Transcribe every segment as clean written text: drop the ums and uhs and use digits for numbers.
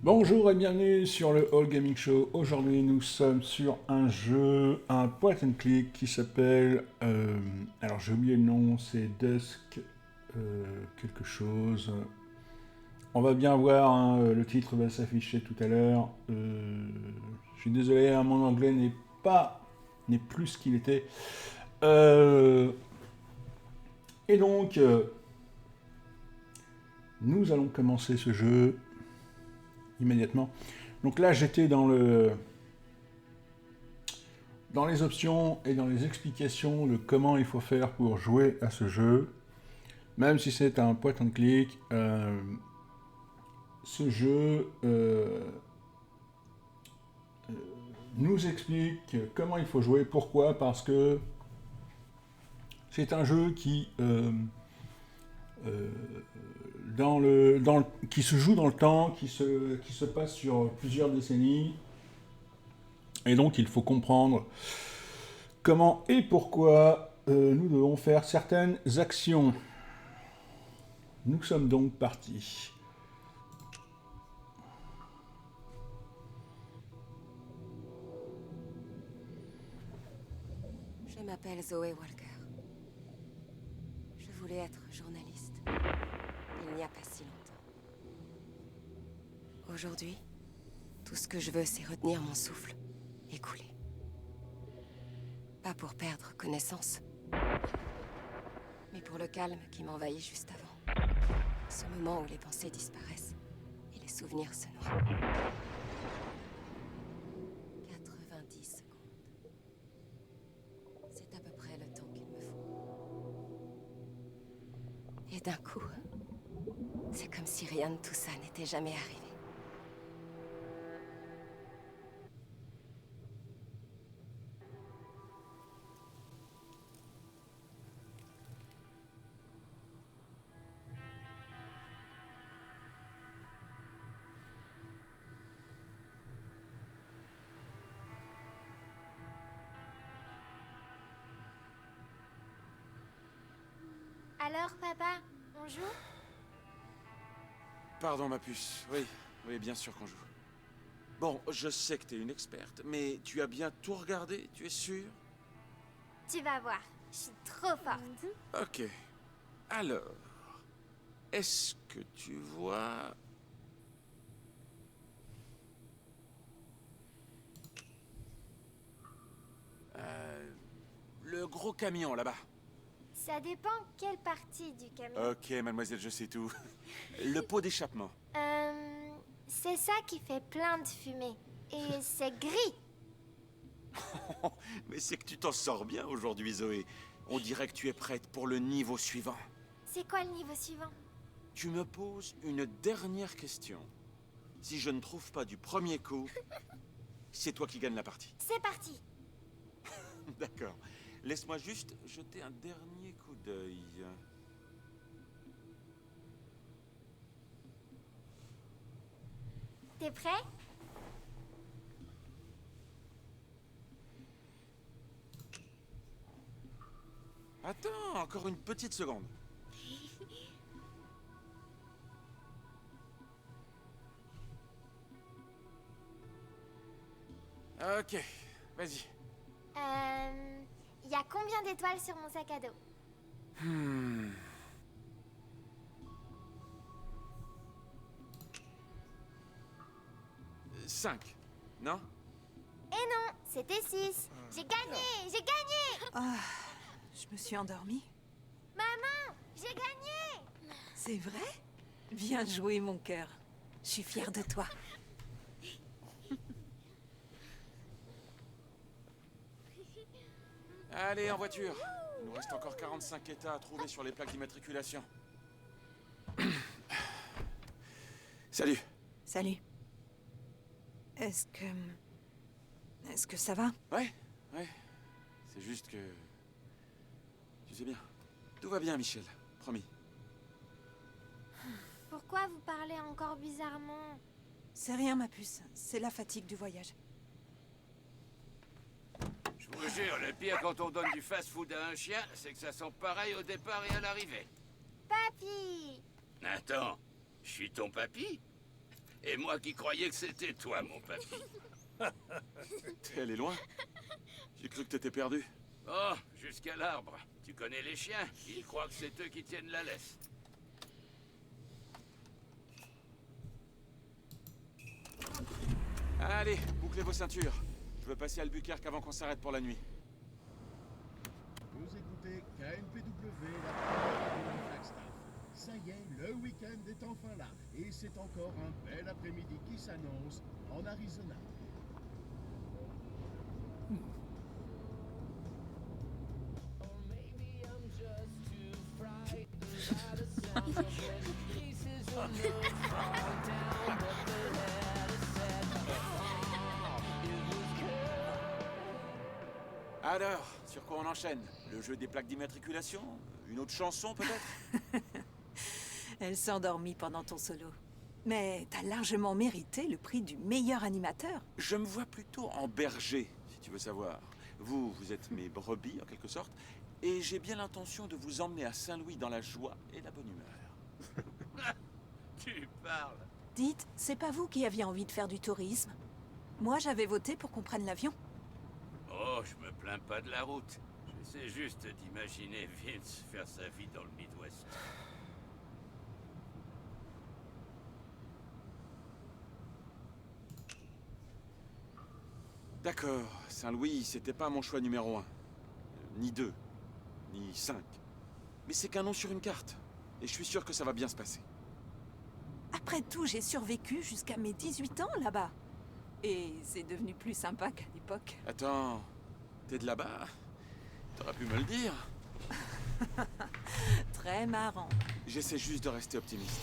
Bonjour et bienvenue sur le All Gaming Show. Aujourd'hui, nous sommes sur un jeu, un point and click qui s'appelle. Alors, j'ai oublié le nom, c'est Dusk quelque chose. On va bien voir, hein, le titre va s'afficher tout à l'heure. Je suis désolé, hein, mon anglais n'est plus ce qu'il était. Et donc, nous allons commencer ce jeu immédiatement. Donc là, j'étais dans les options et dans les explications de comment il faut faire pour jouer à ce jeu. Même si c'est un point and click, ce jeu nous explique comment il faut jouer. Pourquoi? Parce que c'est un jeu euh, qui se joue dans le temps, qui se passe sur plusieurs décennies. Et donc il faut comprendre comment et pourquoi nous devons faire certaines actions. Nous sommes donc partis. Je m'appelle Zoé Walker. Je voulais être journaliste. Il n'y a pas si longtemps. Aujourd'hui, tout ce que je veux, c'est retenir mon souffle et couler. Pas pour perdre connaissance, mais pour le calme qui m'envahit juste avant. Ce moment où les pensées disparaissent et les souvenirs se noient. 90 secondes. C'est à peu près le temps qu'il me faut. Et d'un coup, c'est comme si rien de tout ça n'était jamais arrivé. Alors, papa, on joue? Pardon, ma puce. Oui, oui, bien sûr qu'on joue. Bon, je sais que t'es une experte, mais tu as bien tout regardé, tu es sûr? Tu vas voir, je suis trop forte. Ok. Alors, est-ce que tu vois... le gros camion là-bas? Ça dépend quelle partie du camion. Ok, mademoiselle, je sais tout. Le pot d'échappement. C'est ça qui fait plein de fumée. Et c'est gris. Mais c'est que tu t'en sors bien aujourd'hui, Zoé. On dirait que tu es prête pour le niveau suivant. C'est quoi le niveau suivant? Tu me poses une dernière question. Si je ne trouve pas du premier coup, c'est toi qui gagne la partie. C'est parti. D'accord. Laisse-moi juste jeter un dernier coup d'œil. T'es prêt? Attends, encore une petite seconde. Ok, vas-y. Y a combien d'étoiles sur mon sac à dos? 5, non? Eh non, c'était 6. J'ai gagné, j'ai gagné. Je me suis endormie. Maman, j'ai gagné. C'est vrai? Bien joué, mon cœur. Je suis fière de toi. Allez, en voiture. Il nous reste encore 45 états à trouver sur les plaques d'immatriculation. Salut. Salut. Est-ce que... Est-ce que ça va? Ouais, ouais. C'est juste que... Tu sais bien. Tout va bien, Michel. Promis. Pourquoi vous parlez encore bizarrement? C'est rien, ma puce. C'est la fatigue du voyage. Je vous jure, le pire quand on donne du fast-food à un chien, c'est que ça sent pareil au départ et à l'arrivée. Papy. Attends, je suis ton papy? Et moi qui croyais que c'était toi, mon papy. Elle est loin. J'ai cru que t'étais perdu. Oh, jusqu'à l'arbre. Tu connais les chiens? Ils croient que c'est eux qui tiennent la laisse. Allez, bouclez vos ceintures. Je veux passer à Albuquerque avant qu'on s'arrête pour la nuit. Vous écoutez KNPW, la radio de Flagstaff. Ça y est, le week-end est enfin là. Et c'est encore un bel après-midi qui s'annonce en Arizona. Alors, sur quoi on enchaîne? Le jeu des plaques d'immatriculation? Une autre chanson, peut-être? Elle s'est endormie pendant ton solo. Mais t'as largement mérité le prix du meilleur animateur. Je me vois plutôt en berger, si tu veux savoir. Vous êtes mes brebis, en quelque sorte, et j'ai bien l'intention de vous emmener à Saint-Louis dans la joie et la bonne humeur. Tu parles. Dites, c'est pas vous qui aviez envie de faire du tourisme? Moi, j'avais voté pour qu'on prenne l'avion. Oh, je me plains pas de la route. J'essaie juste d'imaginer Vince faire sa vie dans le Midwest. D'accord, Saint-Louis, c'était pas mon choix numéro 1. Ni 2, ni 5. Mais c'est qu'un nom sur une carte. Et je suis sûr que ça va bien se passer. Après tout, j'ai survécu jusqu'à mes 18 ans là-bas. Et c'est devenu plus sympa qu'à l'époque. Attends, t'es de là-bas? T'aurais pu me le dire. Très marrant. J'essaie juste de rester optimiste.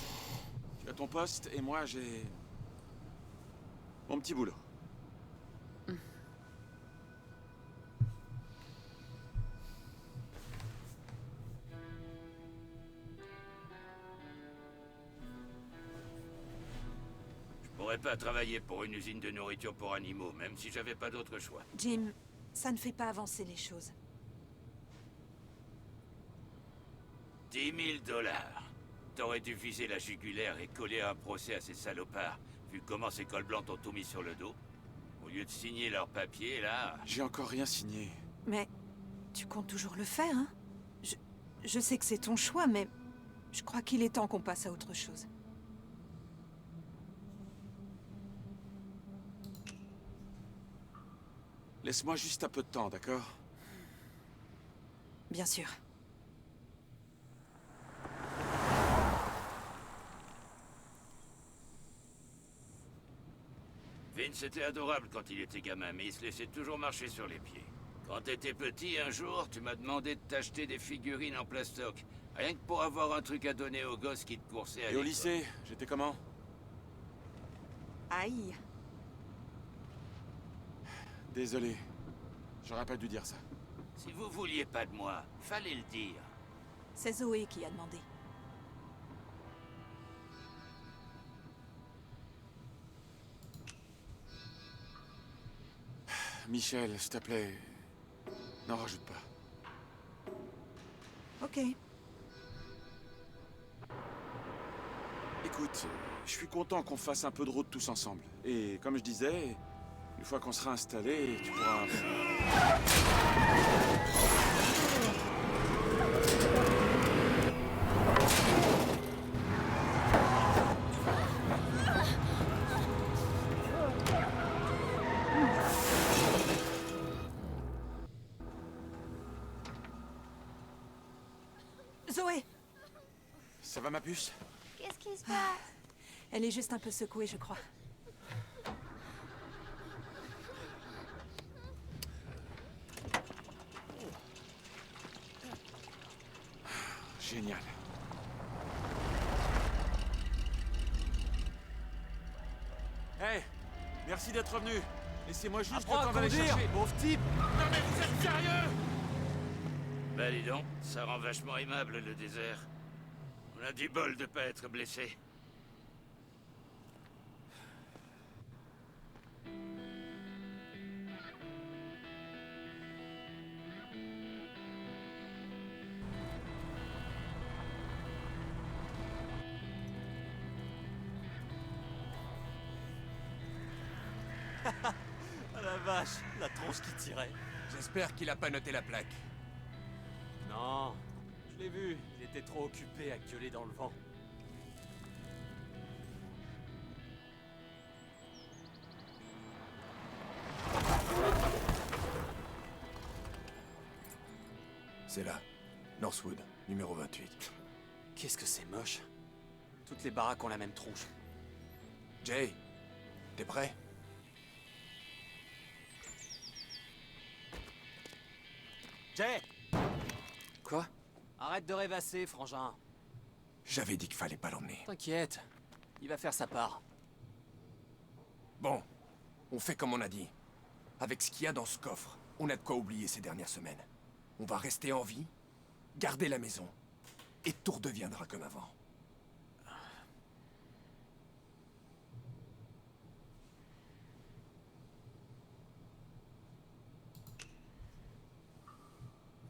Tu as ton poste et moi j'ai... mon petit boulot. Je pourrais pas travailler pour une usine de nourriture pour animaux, même si j'avais pas d'autre choix. Jim, ça ne fait pas avancer les choses. 10 000 $. T'aurais dû viser la jugulaire et coller un procès à ces salopards, vu comment ces cols blancs t'ont tout mis sur le dos. Au lieu de signer leurs papiers, là... J'ai encore rien signé. Mais tu comptes toujours le faire, hein? Je sais que c'est ton choix, mais je crois qu'il est temps qu'on passe à autre chose. Laisse-moi juste un peu de temps, d'accord? Bien sûr. Vince était adorable quand il était gamin, mais il se laissait toujours marcher sur les pieds. Quand t'étais petit, un jour, tu m'as demandé de t'acheter des figurines en plastoc. Rien que pour avoir un truc à donner aux gosses qui te coursaient à Et au l'école. lycée, j'étais comment? Aïe. Désolé. J'aurais pas dû dire ça. Si vous vouliez pas de moi, fallait le dire. C'est Zoé qui a demandé. Michel, s'il te plaît, n'en rajoute pas. Ok. Écoute, je suis content qu'on fasse un peu de route tous ensemble. Et comme je disais, une fois qu'on sera installé, tu pourras... Zoé! Ça va, ma puce? Qu'est-ce qui se passe? Elle est juste un peu secouée, je crois. Génial. Hey, merci d'être revenu. Laissez-moi juste le temps d'aller chercher. Pauvre type. Non mais vous êtes sérieux? Bah dis donc, ça rend vachement aimable le désert. On a du bol de pas être blessé. Ah la vache, la tronche qui tirait. J'espère qu'il a pas noté la plaque. Non, je l'ai vu, il était trop occupé à gueuler dans le vent. C'est là. Northwood, numéro 28. Qu'est-ce que c'est moche. Toutes les baraques ont la même tronche. Jay, t'es prêt? Jay! Quoi? Arrête de rêvasser, frangin. J'avais dit qu'il fallait pas l'emmener. T'inquiète, il va faire sa part. Bon, on fait comme on a dit. Avec ce qu'il y a dans ce coffre, on a de quoi oublier ces dernières semaines. On va rester en vie, garder la maison, et tout redeviendra comme avant.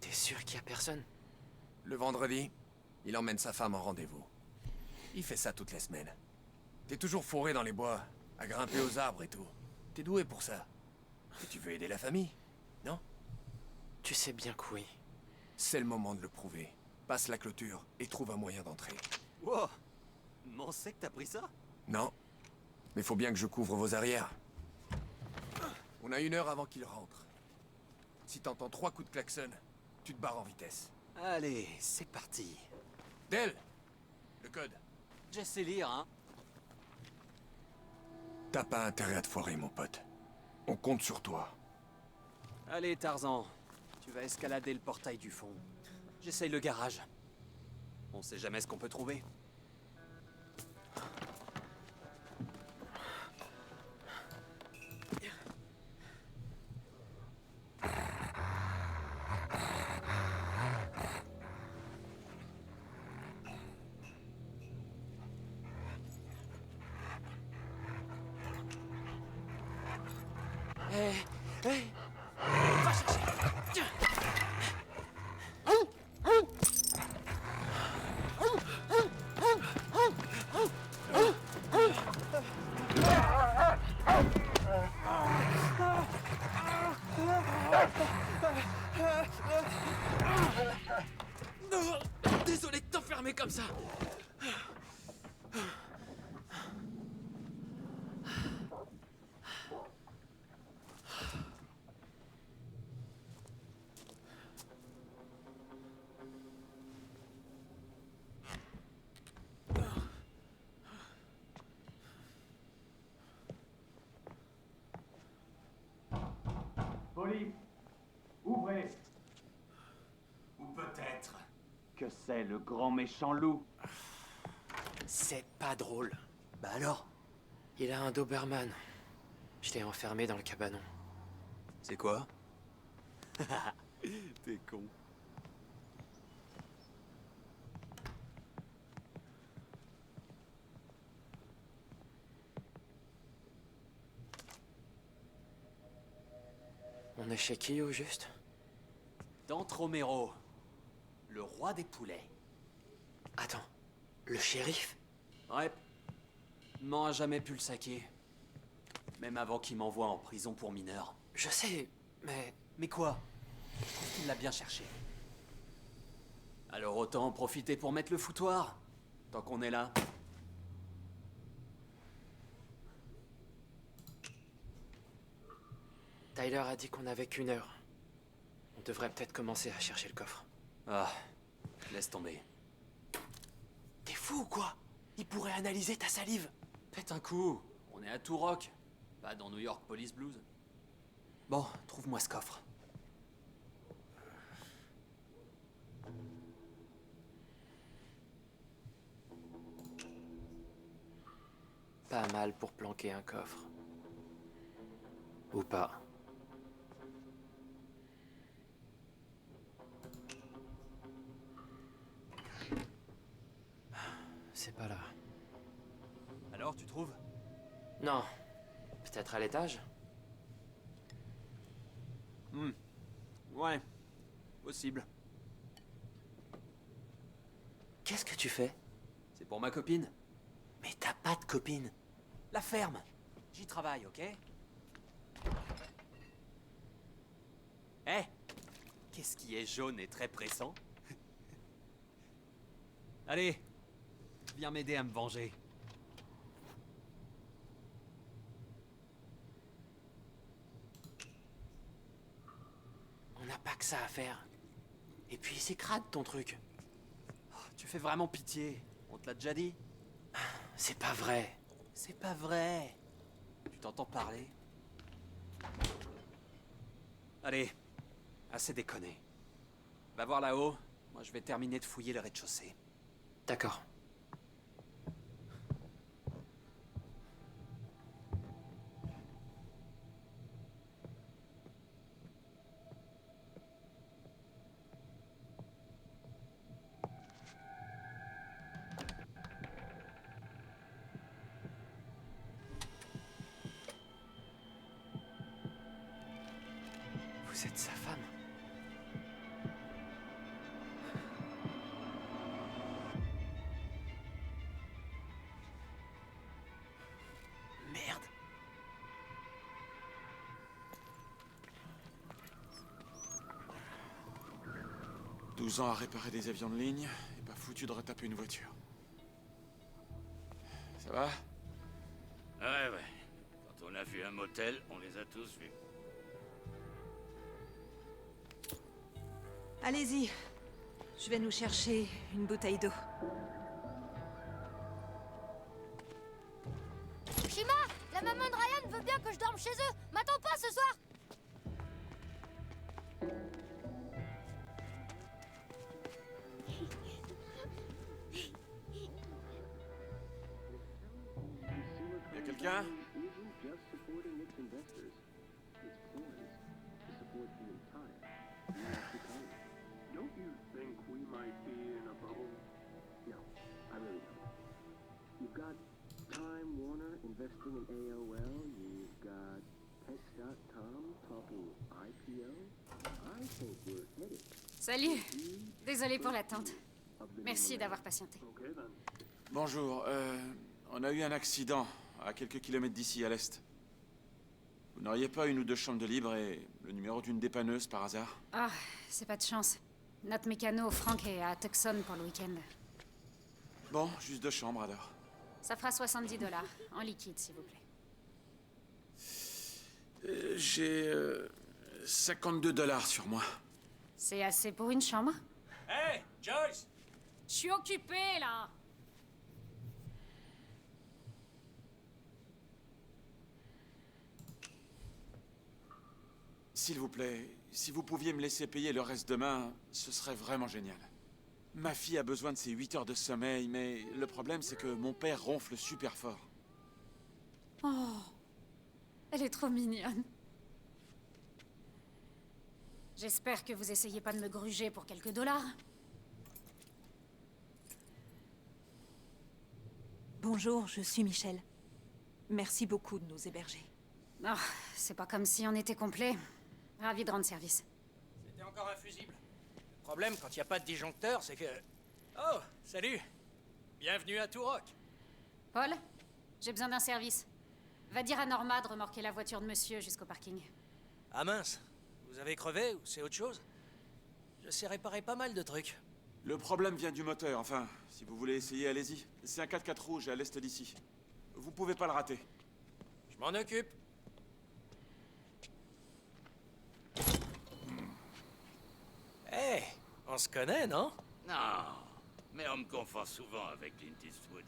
T'es sûr qu'il y a personne? Le vendredi, il emmène sa femme en rendez-vous. Il fait ça toutes les semaines. T'es toujours fourré dans les bois, à grimper aux arbres et tout. T'es doué pour ça. Et tu veux aider la famille, non? Tu sais bien que oui. C'est le moment de le prouver. Passe la clôture et trouve un moyen d'entrer. Wow! M'en sais que t'as pris ça? Non, mais faut bien que je couvre vos arrières. On a 1 heure avant qu'il rentre. Si t'entends 3 coups de klaxon, tu te barres en vitesse. Allez, c'est parti. Del, le code. J'essaie lire, hein? T'as pas intérêt à te foirer, mon pote. On compte sur toi. Allez, Tarzan. Tu vas escalader le portail du fond. J'essaye le garage. On sait jamais ce qu'on peut trouver. Hé, hé, va chercher. Désolé de t'enfermer comme ça. Police, ouvrez. Ou peut-être. Que c'est le grand méchant loup? C'est pas drôle. Bah alors? Il a un Doberman. Je l'ai enfermé dans le cabanon. C'est quoi? T'es con. On est chez qui au juste? Dante Romero, le roi des poulets. Attends, le shérif? Ouais. M'en a jamais pu le saquer. Même avant qu'il m'envoie en prison pour mineur. Je sais, mais... Mais quoi? Je trouve qu'il l'a bien cherché. Alors autant en profiter pour mettre le foutoir, tant qu'on est là. Tyler a dit qu'on avait qu'1 heure. On devrait peut-être commencer à chercher le coffre. Ah, laisse tomber. T'es fou ou quoi? Il pourrait analyser ta salive. Pète un coup, on est à Turok, pas dans New York Police Blues. Bon, trouve-moi ce coffre. Pas mal pour planquer un coffre. Ou pas. C'est pas là. Alors, tu trouves? Non. Peut-être à l'étage? Ouais, possible. Qu'est-ce que tu fais? C'est pour ma copine. Mais t'as pas de copine. La ferme. J'y travaille, ok? Eh, qu'est-ce qui est jaune et très pressant? Allez, viens m'aider à me venger. On n'a pas que ça à faire. Et puis c'est crade ton truc. Oh, tu fais vraiment pitié. On te l'a déjà dit? C'est pas vrai. C'est pas vrai. Tu t'entends parler? Allez, assez déconné. Va voir là-haut. Moi je vais terminer de fouiller le rez-de-chaussée. D'accord. Vous êtes sa femme. Merde. 12 ans à réparer des avions de ligne, et pas foutu de retaper une voiture. Ça va? Ouais, ouais. Quand on a vu un motel, on les a tous vus. Allez-y. Je vais nous chercher une bouteille d'eau. Shima, la maman de Ryan veut bien que je dorme chez eux. M'attends pas ce soir. Y'a quelqu'un? Don't you think we might be in a bubble? No, I really don't. You've got Time Warner investing in AOL. You've got Pets.com talking IPO. I think we're headed. Salut. Désolé pour l'attente. Merci d'avoir patienté. Okay then. Bonjour, on a eu un accident à quelques kilomètres d'ici, à l'est. Vous n'auriez pas une ou deux chambres de libre et le numéro d'une dépanneuse par hasard? Ah, c'est pas de chance. Notre mécano, Frank, est à Tucson pour le week-end. Bon, juste 2 chambres alors. Ça fera 70 $, en liquide, s'il vous plaît. J'ai 52 $ sur moi. C'est assez pour une chambre? Hey, Joyce! Je suis occupée, là. S'il vous plaît, si vous pouviez me laisser payer le reste demain, ce serait vraiment génial. Ma fille a besoin de ses 8 heures de sommeil, mais le problème c'est que mon père ronfle super fort. Oh, elle est trop mignonne. J'espère que vous essayez pas de me gruger pour quelques dollars. Bonjour, je suis Michel. Merci beaucoup de nous héberger. Oh, c'est pas comme si on était complet. Ravi de rendre service. C'était encore un fusible. Le problème, quand il n'y a pas de disjoncteur, c'est que... Oh, salut. Bienvenue à Turok. Paul, j'ai besoin d'un service. Va dire à Norma de remorquer la voiture de monsieur jusqu'au parking. Ah mince, vous avez crevé ou c'est autre chose? Je sais réparer pas mal de trucs. Le problème vient du moteur, enfin, si vous voulez essayer, allez-y. C'est un 4x4 rouge à l'est d'ici. Vous pouvez pas le rater. Je m'en occupe. Hé, on se connaît, non? Non, mais on me confond souvent avec Clint Eastwood.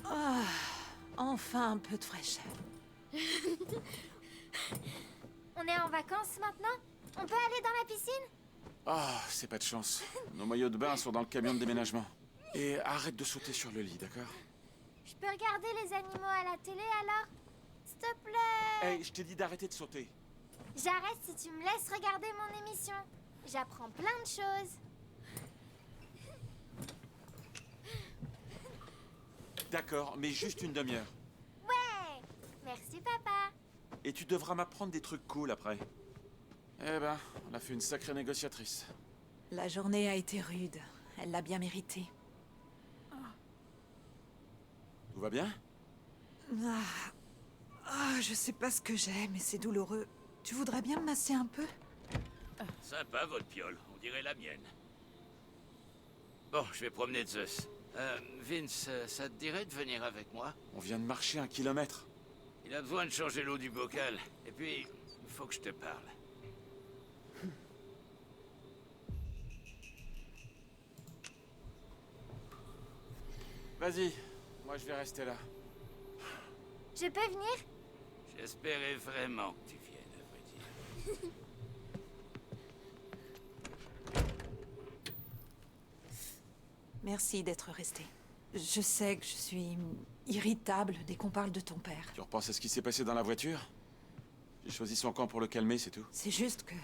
Ah, enfin un peu de fraîcheur. On est en vacances maintenant? On peut aller dans la piscine? Ah, c'est pas de chance. Nos maillots de bain sont dans le camion de déménagement. Et arrête de sauter sur le lit, d'accord? Je peux regarder les animaux à la télé alors? S'il te plaît. Hey, je t'ai dit d'arrêter de sauter. J'arrête si tu me laisses regarder mon émission. J'apprends plein de choses. D'accord, mais juste une demi-heure. Ouais. Merci papa. Et tu devras m'apprendre des trucs cool après. Eh ben, on a fait une sacrée négociatrice. La journée a été rude. Elle l'a bien mérité. Tout va bien? Je sais pas ce que j'ai, mais c'est douloureux. Tu voudrais bien me masser un peu? Sympa, votre piole. On dirait la mienne. Bon, je vais promener Zeus. Vince, ça te dirait de venir avec moi? On vient de marcher 1 kilomètre. Il a besoin de changer l'eau du bocal. Et puis, il faut que je te parle. Vas-y, moi je vais rester là. Je peux venir? J'espérais vraiment que tu viennes, à vrai dire. Merci d'être resté. Je sais que je suis irritable dès qu'on parle de ton père. Tu repenses à ce qui s'est passé dans la voiture? J'ai choisi son camp pour le calmer, c'est tout. C'est juste que...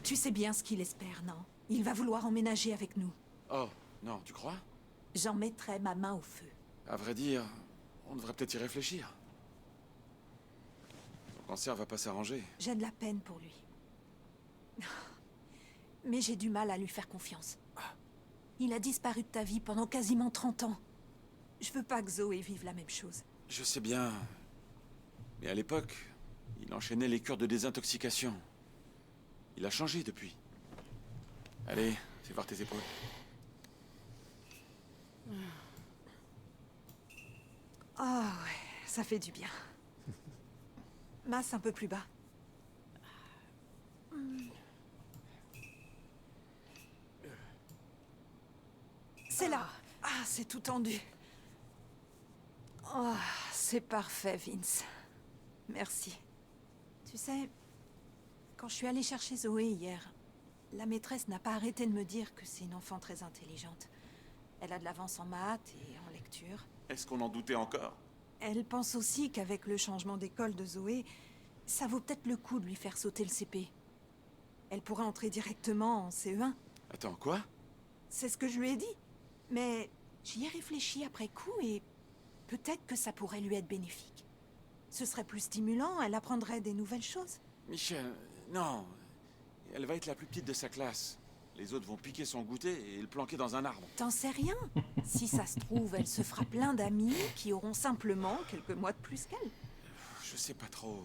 Tu sais bien ce qu'il espère, non? Il va vouloir emménager avec nous. Oh, non, tu crois? J'en mettrai ma main au feu. À vrai dire, on devrait peut-être y réfléchir. Son cancer va pas s'arranger. J'ai de la peine pour lui. Mais j'ai du mal à lui faire confiance. Il a disparu de ta vie pendant quasiment 30 ans. Je veux pas que Zoé vive la même chose. Je sais bien. Mais à l'époque, il enchaînait les cures de désintoxication. Il a changé depuis. Allez, fais voir tes épaules. Ah ouais, ça fait du bien. Masse un peu plus bas. C'est là. Ah, c'est tout tendu. Oh, c'est parfait, Vince. Merci. Tu sais, quand je suis allée chercher Zoé hier, la maîtresse n'a pas arrêté de me dire que c'est une enfant très intelligente. Elle a de l'avance en maths et en lecture. Est-ce qu'on en doutait encore? Elle pense aussi qu'avec le changement d'école de Zoé, ça vaut peut-être le coup de lui faire sauter le CP. Elle pourrait entrer directement en CE1. Attends, quoi? C'est ce que je lui ai dit. Mais j'y ai réfléchi après coup et peut-être que ça pourrait lui être bénéfique. Ce serait plus stimulant, elle apprendrait des nouvelles choses. Michel, non. Elle va être la plus petite de sa classe. Les autres vont piquer son goûter et le planquer dans un arbre. T'en sais rien. Si ça se trouve, elle se fera plein d'amis qui auront simplement quelques mois de plus qu'elle. Je sais pas trop.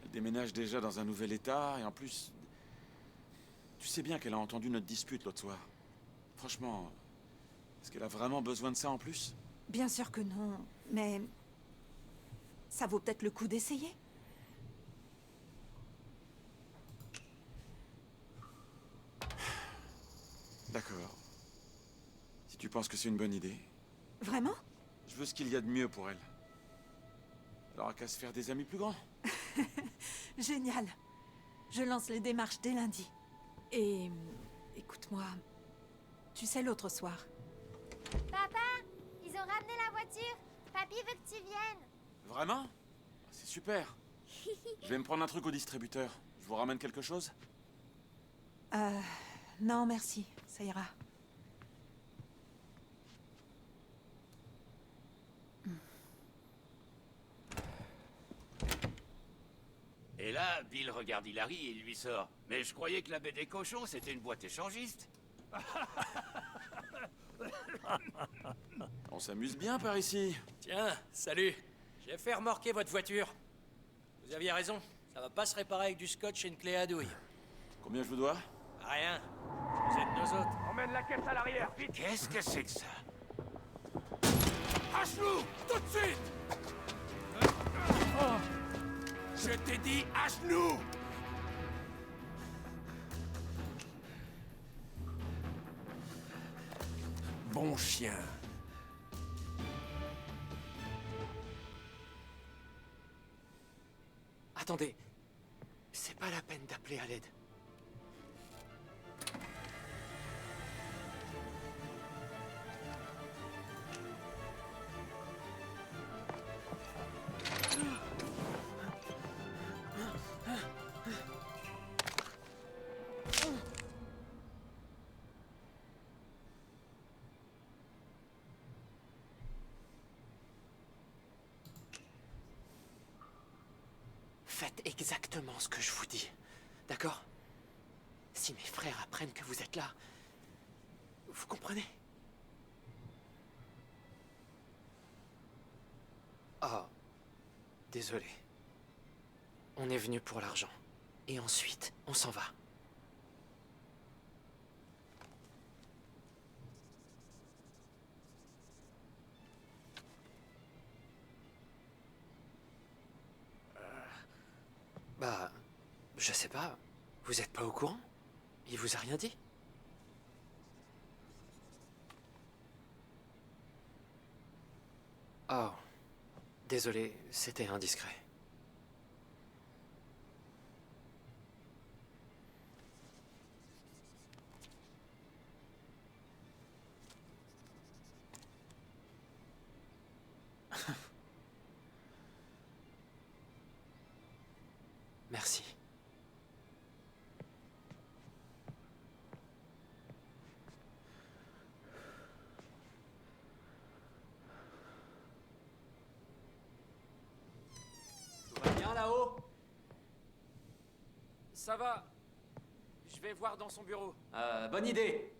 Elle déménage déjà dans un nouvel état et en plus... Tu sais bien qu'elle a entendu notre dispute l'autre soir. Franchement, est-ce qu'elle a vraiment besoin de ça en plus? Bien sûr que non, mais... ça vaut peut-être le coup d'essayer. D'accord. Si tu penses que c'est une bonne idée. Vraiment? Je veux ce qu'il y a de mieux pour elle. Elle aura qu'à se faire des amis plus grands. Génial. Je lance les démarches dès lundi. Et... écoute-moi... Tu sais, l'autre soir... Papa, ils ont ramené la voiture. Papy veut que tu viennes. Vraiment? C'est super. Je vais me prendre un truc au distributeur. Je vous ramène quelque chose? Non, merci. Ça ira. Et là, Bill regarde Hilary et il lui sort. Mais je croyais que la baie des cochons, c'était une boîte échangiste. On s'amuse bien par ici. Tiens, salut. J'ai fait remorquer votre voiture. Vous aviez raison. Ça va pas se réparer avec du scotch et une clé à douille. Combien je vous dois? Rien. Vous êtes nos autres. Emmène la caisse à l'arrière, vite! Qu'est-ce que c'est que ça? À genoux! Tout de suite! Je t'ai dit à genoux! Bon chien. Attendez. C'est pas la peine d'appeler à l'aide. Faites exactement ce que je vous dis. D'accord? Si mes frères apprennent que vous êtes là, vous comprenez? Oh. Désolé. On est venu pour l'argent. Et ensuite, on s'en va. Bah, je sais pas. Vous êtes pas au courant? Il vous a rien dit? Oh. Désolé, c'était indiscret. Merci. Tout va bien là-haut? Ça va. Je vais voir dans son bureau. Bonne idée.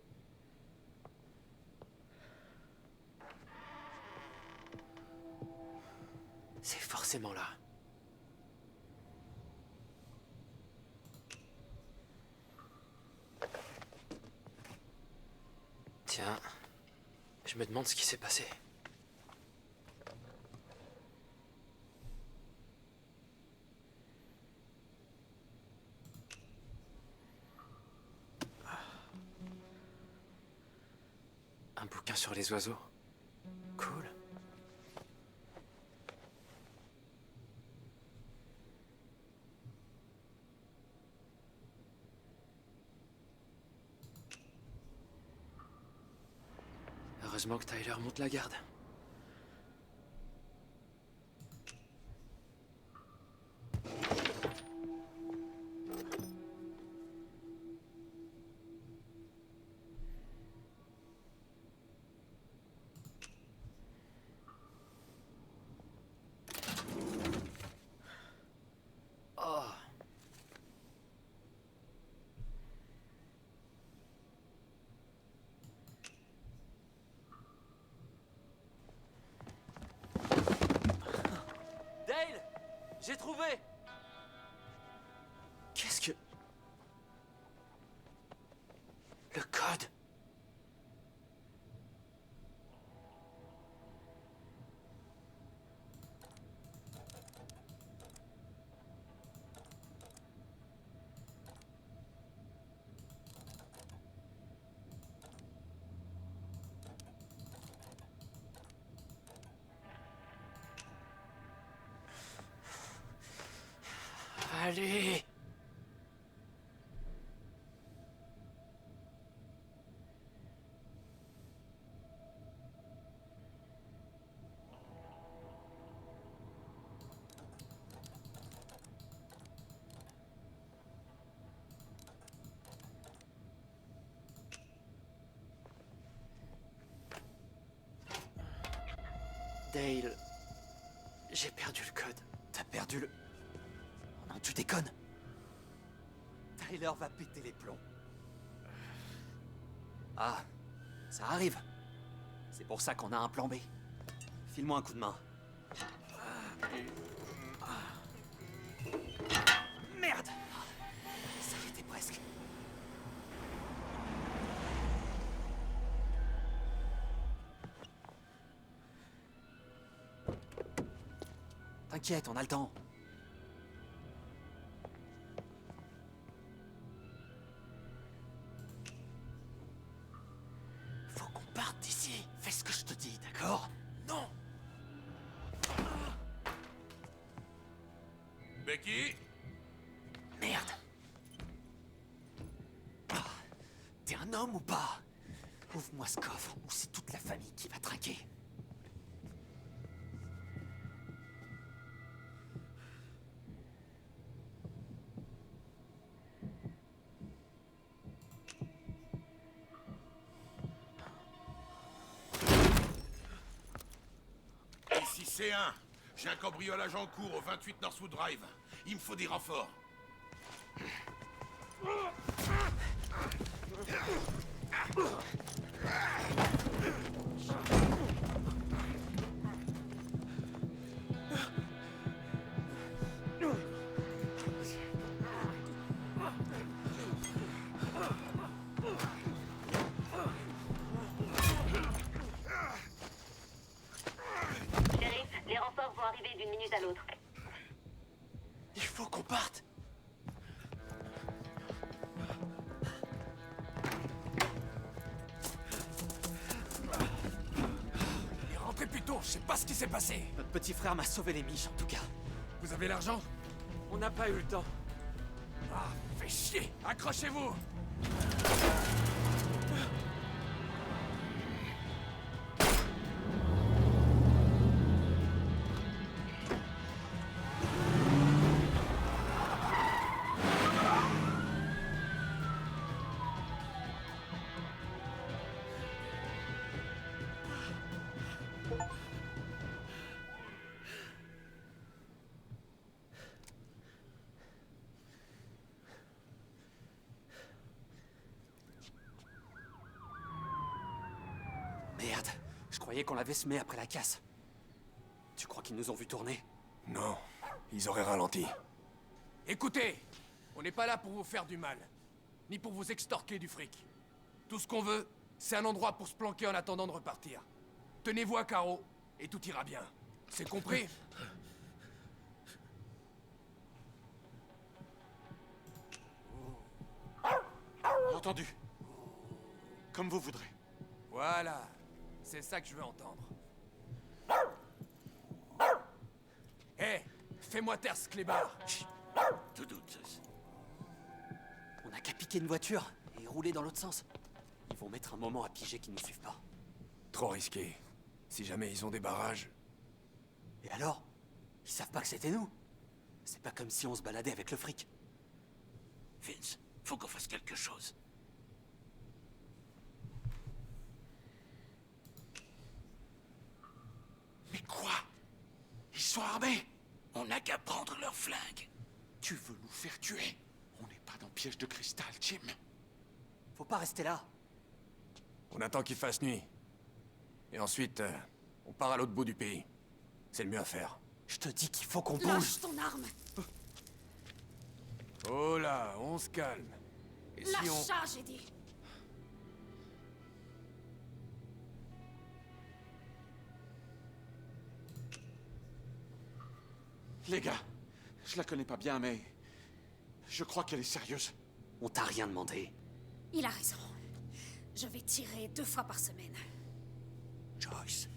C'est forcément là. Tiens, je me demande ce qui s'est passé. Un bouquin sur les oiseaux. Cool. Heureusement que Tyler monte la garde. Oh. Dale! J'ai trouvé! Qu'est-ce que... Le code! Allez! Dale, j'ai perdu le code. T'as perdu le... Non, tu déconnes. Tyler va péter les plombs. Ah, ça arrive. C'est pour ça qu'on a un plan B. File-moi un coup de main. Merde! Ça y était presque. T'inquiète, on a le temps. Faut qu'on parte d'ici. Fais ce que je te dis, d'accord? Non! Becky? Merde! Ah, t'es un homme ou pas? Ouvre-moi ce coffre, ou c'est toute la famille qui va trinquer. Ici C1. J'ai un cambriolage en cours au 28 Northwood Drive. Il me faut des renforts. s'est passé? Notre petit frère m'a sauvé les miches, en tout cas. Vous avez l'argent? On n'a pas eu le temps. Ah, fais chier! Accrochez-vous! Merde, je croyais qu'on l'avait semé après la casse. Tu crois qu'ils nous ont vu tourner? Non, ils auraient ralenti. Écoutez, on n'est pas là pour vous faire du mal, ni pour vous extorquer du fric. Tout ce qu'on veut, c'est un endroit pour se planquer en attendant de repartir. Tenez-vous à carreau, et tout ira bien. C'est compris? Entendu. Comme vous voudrez. Voilà, c'est ça que je veux entendre. Hé, fais-moi taire ce clébard. Tout doute. On n'a qu'à piquer une voiture et rouler dans l'autre sens. Ils vont mettre un moment à piger qu'ils nous suivent pas. Trop risqué. Si jamais ils ont des barrages... Et alors? Ils savent pas que c'était nous. C'est pas comme si on se baladait avec le fric. Vince, faut qu'on fasse quelque chose. Mais quoi? Ils sont armés? On n'a qu'à prendre leurs flingues. Tu veux nous faire tuer? On n'est pas dans piège de cristal, Jim. Faut pas rester là. On attend qu'il fasse nuit. Et ensuite, on part à l'autre bout du pays. C'est le mieux à faire. Je te dis qu'il faut qu'on bouge. Lâche ton arme. Oh là, on se calme. Et Lâche si on... ça, j'ai dit. Les gars, je la connais pas bien, mais... je crois qu'elle est sérieuse. On t'a rien demandé. Il a raison. Je vais tirer 2 fois par semaine. Joyce,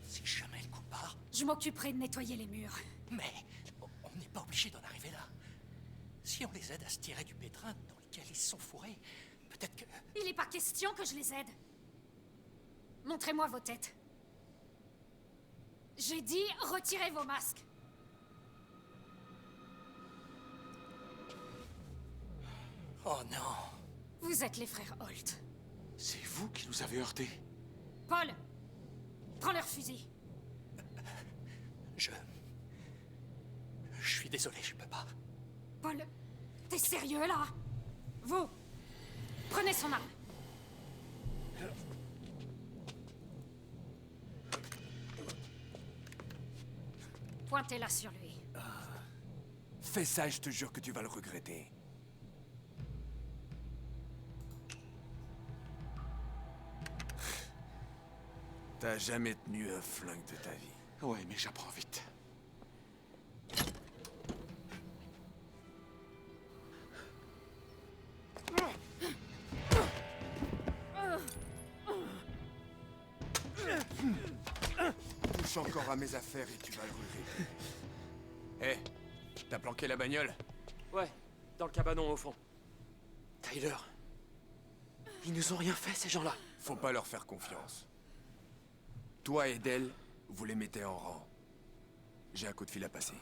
si jamais le coup part... Je m'occuperai de nettoyer les murs. Mais on n'est pas obligé d'en arriver là. Si on les aide à se tirer du pétrin dans lequel ils se sont fourrés, peut-être que... Il n'est pas question que je les aide. Montrez-moi vos têtes. J'ai dit, retirez vos masques. Oh non. Vous êtes les frères Holt. C'est vous qui nous avez heurtés. Paul, prends leur fusil. Je suis désolé, je peux pas. Paul, t'es sérieux là? Vous, prenez son arme. Pointez-la sur lui. Fais ça et je te jure que tu vas le regretter. T'as jamais tenu un flingue de ta vie. Ouais, mais j'apprends vite. Touche encore à mes affaires et tu vas le regretter. Hé, t'as planqué la bagnole? Ouais, dans le cabanon au fond. Tyler, ils nous ont rien fait, ces gens-là. Faut pas leur faire confiance. Toi et Del, vous les mettez en rang. J'ai un coup de fil à passer.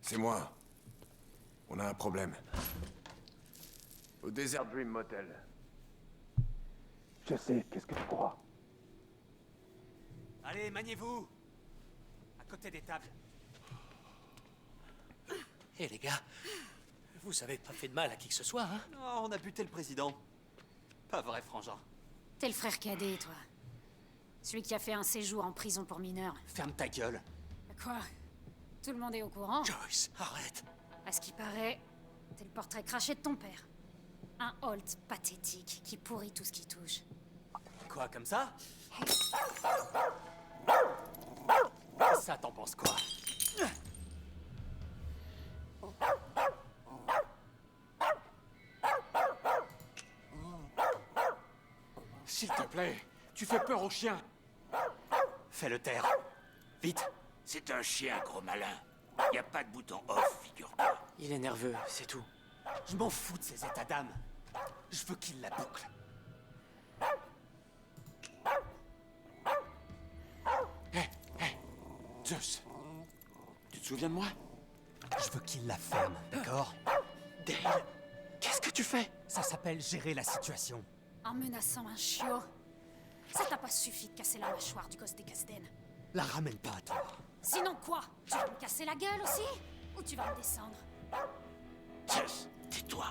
C'est moi. On a un problème. Au Desert Dream Motel. Je sais, qu'est-ce que tu crois? Allez, maniez-vous. À côté des tables. Hé les gars, vous avez pas fait de mal à qui que ce soit, hein? Non, on a buté le président. Pas vrai, frangin. T'es le frère cadet, toi. Celui qui a fait un séjour en prison pour mineurs. Ferme ta gueule. Quoi? Tout le monde est au courant? Joyce, arrête. À ce qui paraît, t'es le portrait craché de ton père. Un Holt pathétique qui pourrit tout ce qui touche. Quoi, comme ça? Ça, t'en penses quoi? plaît. Tu fais peur aux chiens. Fais-le taire. Vite. C'est un chien, gros malin. Y a pas de bouton off, figure-toi. Il est nerveux, c'est tout. Je m'en fous de ses états d'âme. Je veux qu'il la boucle. Zeus, tu te souviens de moi? Je veux qu'il la ferme, d'accord? Dale, qu'est-ce que tu fais? Ça s'appelle gérer la situation. En menaçant un chiot. Ça t'a pas suffi de casser la mâchoire du gosse des Casden. La ramène pas à toi. Sinon quoi? Tu vas me casser la gueule aussi? Ou tu vas me descendre? Zeus, tais-toi.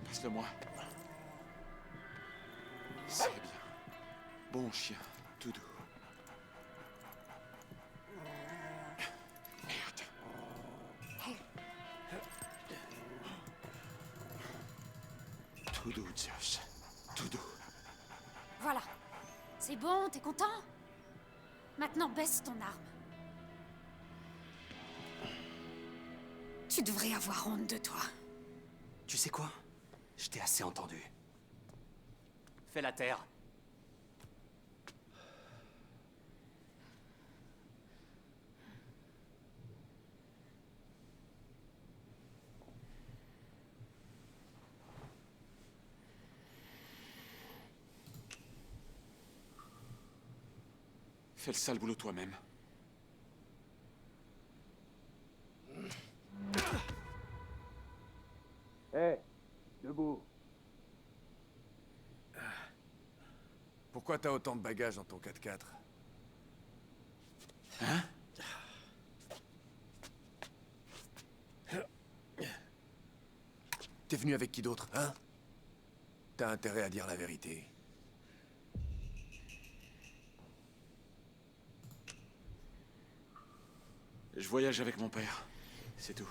Passe-le-moi. C'est bien. Bon chien, tout doux. Merde. Tout doux, Zeus. Tout doux. Voilà. C'est bon, t'es content? Maintenant baisse ton arme. Tu devrais avoir honte de toi. Tu sais quoi? Je t'ai assez entendu. Fais la terre. Fais le sale boulot toi-même. Hé, debout. Pourquoi t'as autant de bagages dans ton 4x4? Hein? T'es venu avec qui d'autre, hein? T'as intérêt à dire la vérité. Je voyage avec mon père. C'est tout.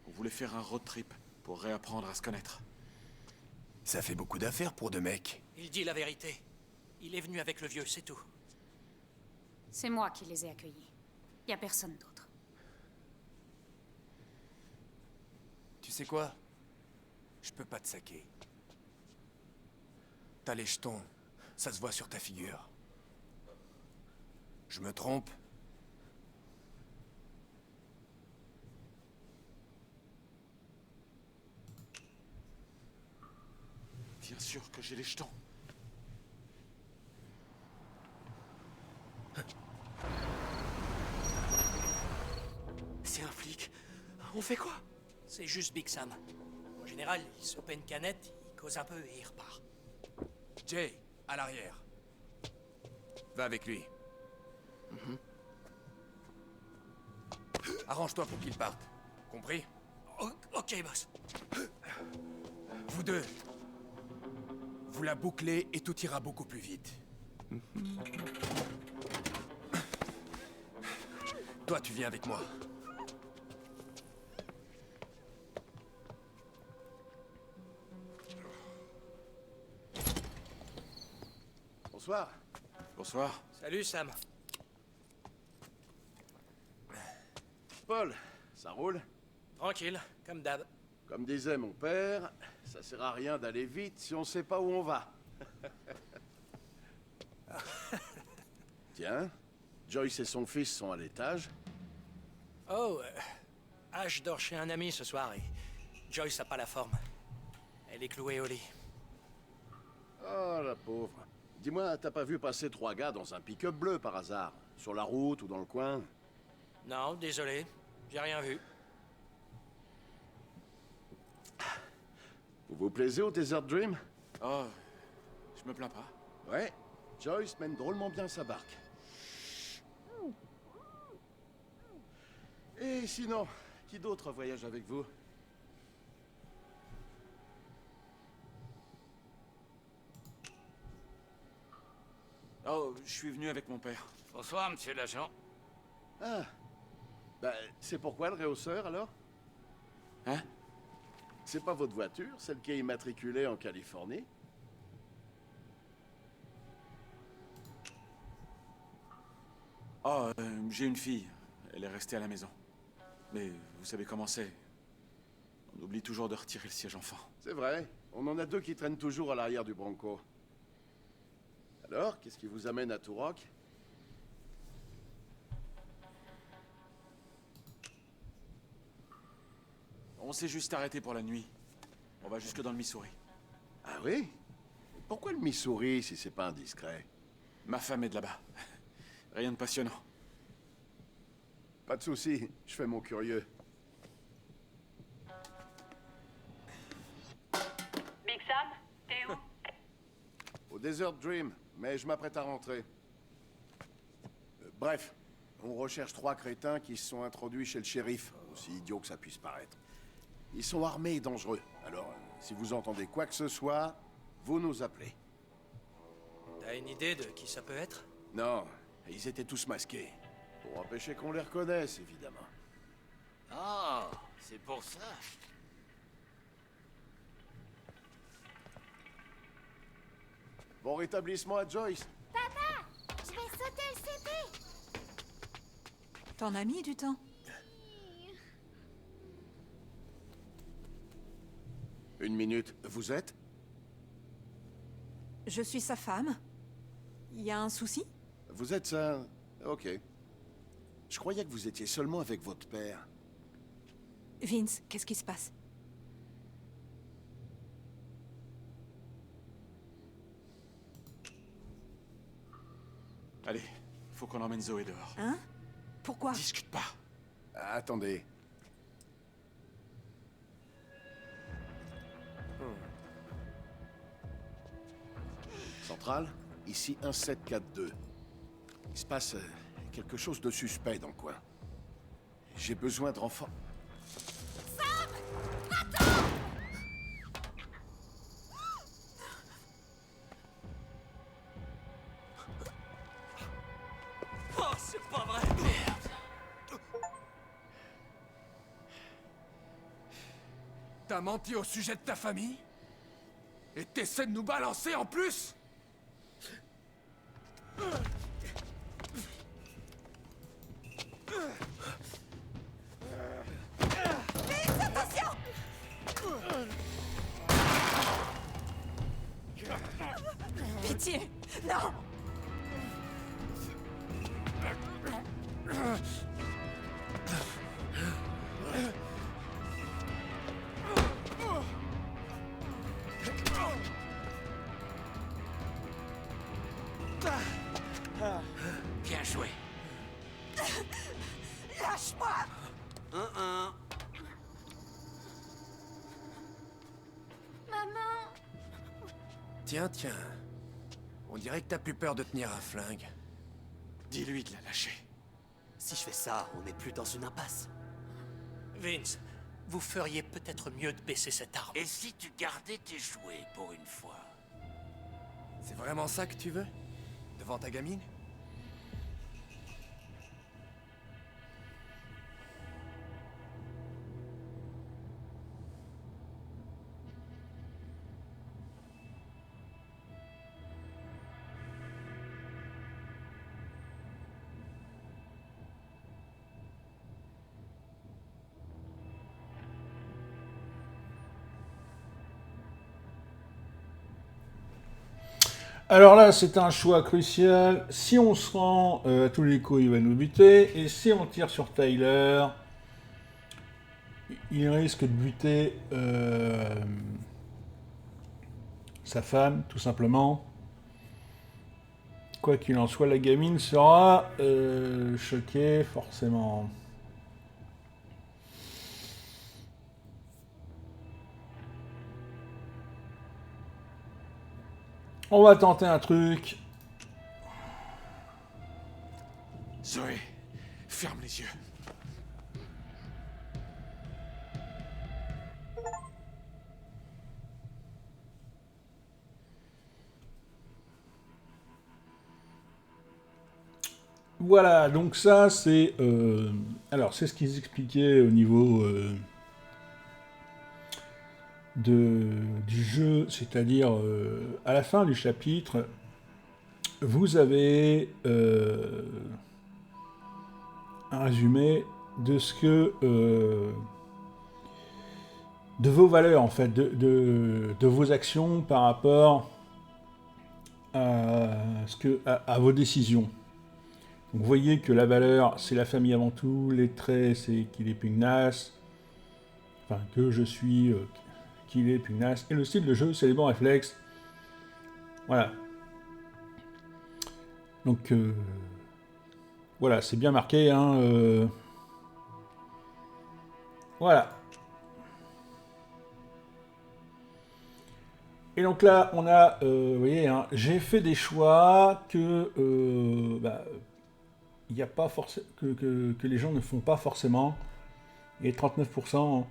On voulait faire un road trip pour réapprendre à se connaître. Ça fait beaucoup d'affaires pour deux mecs. Il dit la vérité. Il est venu avec le vieux, c'est tout. C'est moi qui les ai accueillis. Y a personne d'autre. Tu sais quoi? Je peux pas te saquer. T'as les jetons. Ça se voit sur ta figure. Je me trompe? Bien sûr que j'ai les jetons. C'est un flic. On fait quoi? C'est juste Big Sam. En général, il se paie une canette, il cause un peu et il repart. Jay, à l'arrière. Va avec lui. Arrange-toi pour qu'il parte. Compris? Ok, boss. Vous deux. Vous la bouclez et tout ira beaucoup plus vite. Toi, tu viens avec moi. Bonsoir. Bonsoir. Salut, Sam. Paul, ça roule? Tranquille, comme d'hab. Comme disait mon père, ça sert à rien d'aller vite si on sait pas où on va. Tiens, Joyce et son fils sont à l'étage. Oh, Ash dort chez un ami ce soir et Joyce a pas la forme. Elle est clouée au lit. Oh, la pauvre. Dis-moi, t'as pas vu passer 3 gars dans un pick-up bleu par hasard? Sur la route ou dans le coin? Non, désolé, j'ai rien vu. Vous vous plaisez au Desert Dream? Oh, je me plains pas. Ouais, Joyce mène drôlement bien sa barque. Et sinon, qui d'autre voyage avec vous? Oh, je suis venu avec mon père. Bonsoir, monsieur l'agent. Ah, bah, c'est pourquoi le réhausseur, alors? Hein? C'est pas votre voiture, celle qui est immatriculée en Californie? Oh, j'ai une fille. Elle est restée à la maison. Mais vous savez comment c'est. On oublie toujours de retirer le siège enfant. C'est vrai, on en a deux qui traînent toujours à l'arrière du Bronco. Alors, qu'est-ce qui vous amène à Turok? On s'est juste arrêté pour la nuit. On va jusque dans le Missouri. Ah oui? Pourquoi le Missouri si c'est pas indiscret? Ma femme est de là-bas. Rien de passionnant. Pas de souci, je fais mon curieux. Big Sam, t'es où? Au Desert Dream, mais je m'apprête à rentrer. Bref, on recherche 3 crétins qui se sont introduits chez le shérif, aussi idiot que ça puisse paraître. Ils sont armés et dangereux, alors si vous entendez quoi que ce soit, vous nous appelez. T'as une idée de qui ça peut être? Non, ils étaient tous masqués. Pour empêcher qu'on les reconnaisse, évidemment. Ah, c'est pour ça. Bon rétablissement à Joyce. Papa, je vais sauter le CP. T'en as mis du temps. Une minute, vous êtes? Je suis sa femme. Il y a un souci? Vous êtes ça? Ok. Je croyais que vous étiez seulement avec votre père. Vince, qu'est-ce qui se passe? Allez, faut qu'on emmène Zoé dehors. Hein? Pourquoi? Discute pas. Attendez. Centrale, ici 1742. Il se passe quelque chose de suspect dans le coin. J'ai besoin de renforts. Sam! Attends! Oh, c'est pas vrai! Merde! T'as menti au sujet de ta famille? Et t'essaies de nous balancer en plus? Vince, attention! Pitié! Non! Bien joué. Lâche-moi! Maman! Tiens, tiens. On dirait que t'as plus peur de tenir un flingue. Dis-lui de la lâcher. Si je fais ça, on n'est plus dans une impasse. Vince, vous feriez peut-être mieux de baisser cette arme. Et si tu gardais tes jouets pour une fois? C'est vraiment ça que tu veux? Devant ta gamine? Alors là, c'est un choix crucial. Si on se rend, à tous les coups, il va nous buter. Et si on tire sur Tyler, il risque de buter sa femme, tout simplement. Quoi qu'il en soit, la gamine sera choquée, forcément. On va tenter un truc. Zoé, ferme les yeux. Voilà, donc ça c'est... alors c'est ce qu'ils expliquaient au niveau du jeu, c'est-à-dire à la fin du chapitre, vous avez un résumé de ce que... de vos valeurs, en fait, de vos actions par rapport à vos décisions. Donc, vous voyez que la valeur, c'est la famille avant tout, les traits, c'est qu'il est pugnace, enfin, que je suis, qu'il est pugnace, et le style de jeu, c'est les bons réflexes. Voilà. Donc, voilà, c'est bien marqué, hein. Voilà. Et donc là, on a, vous voyez, hein, j'ai fait des choix que, il n'y a pas forcément, que les gens ne font pas forcément. Et 39%.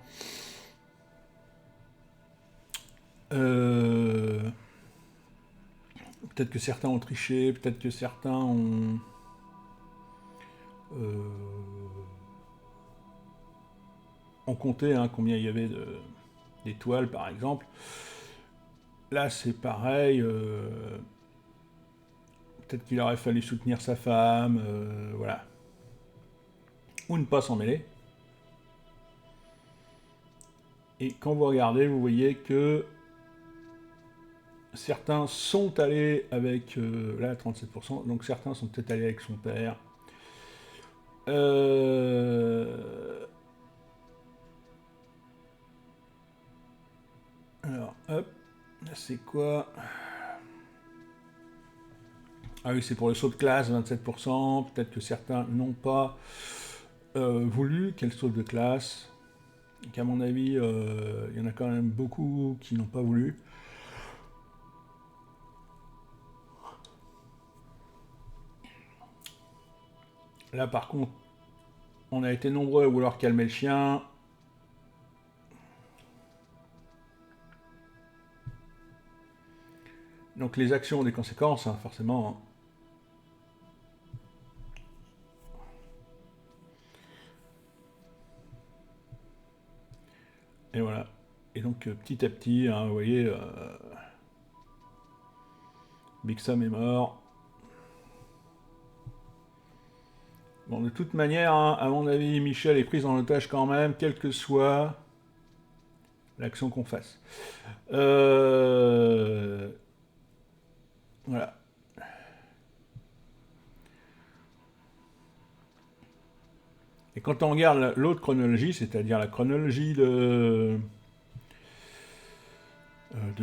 Peut-être que certains ont triché, peut-être que certains ont... on comptait hein, combien il y avait d'étoiles, par exemple. Là, c'est pareil. Peut-être qu'il aurait fallu soutenir sa femme, voilà. Ou ne pas s'en mêler. Et quand vous regardez, vous voyez que certains sont allés avec... là, 37%. Donc certains sont peut-être allés avec son père. Alors, hop. C'est quoi? Ah oui, c'est pour le saut de classe, 27%. Peut-être que certains n'ont pas voulu quel saut de classe. Qu'à mon avis, il y en a quand même beaucoup qui n'ont pas voulu. Là, par contre, on a été nombreux à vouloir calmer le chien. Donc les actions ont des conséquences, hein, forcément. Et voilà. Et donc petit à petit, hein, vous voyez, Big Sam est mort. Bon, de toute manière, hein, à mon avis, Michel est prise en otage quand même, quelle que soit l'action qu'on fasse. Voilà. Et quand on regarde l'autre chronologie, c'est-à-dire la chronologie de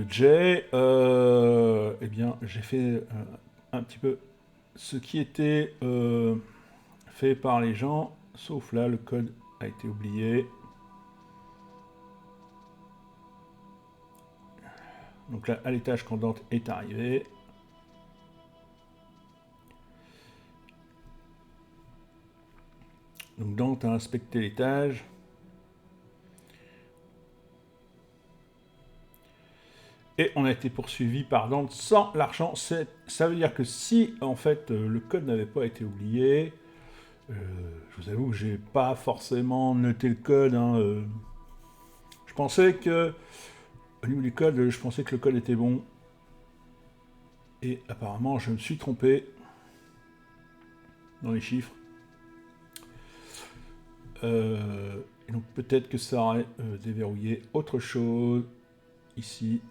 Jay, eh bien, j'ai fait un petit peu ce qui était fait par les gens, sauf là, le code a été oublié. Donc là, à l'étage quand Dante est arrivé. Donc Dante a inspecté l'étage. Et on a été poursuivi par Dante sans l'argent. Ça veut dire que si, en fait, le code n'avait pas été oublié, je vous avoue que j'ai pas forcément noté le code. Hein, je pensais que, au niveau du code, je pensais que le code était bon. Et apparemment, je me suis trompé dans les chiffres. Et donc peut-être que ça aurait déverrouillé autre chose ici.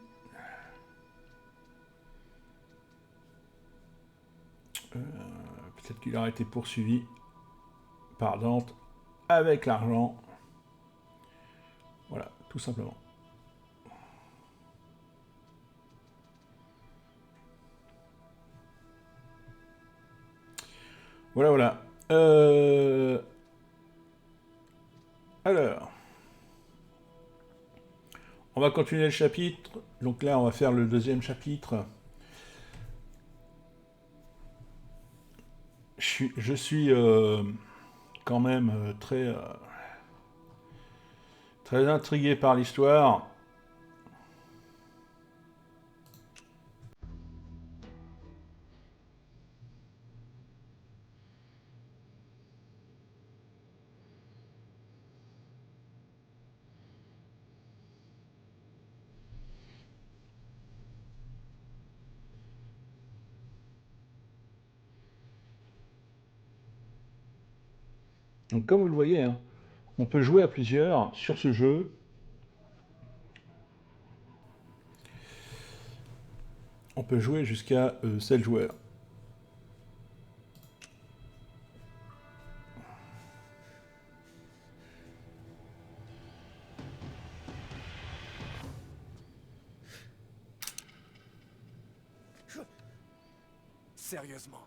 Peut-être qu'il aurait été poursuivi par Dante avec l'argent. Voilà, tout simplement. Voilà, voilà. Alors, on va continuer le chapitre. Donc là, on va faire le deuxième chapitre. Je suis quand même très intrigué par l'histoire. Donc comme vous le voyez, hein, on peut jouer à plusieurs sur ce jeu. On peut jouer jusqu'à 7 joueurs. Sérieusement,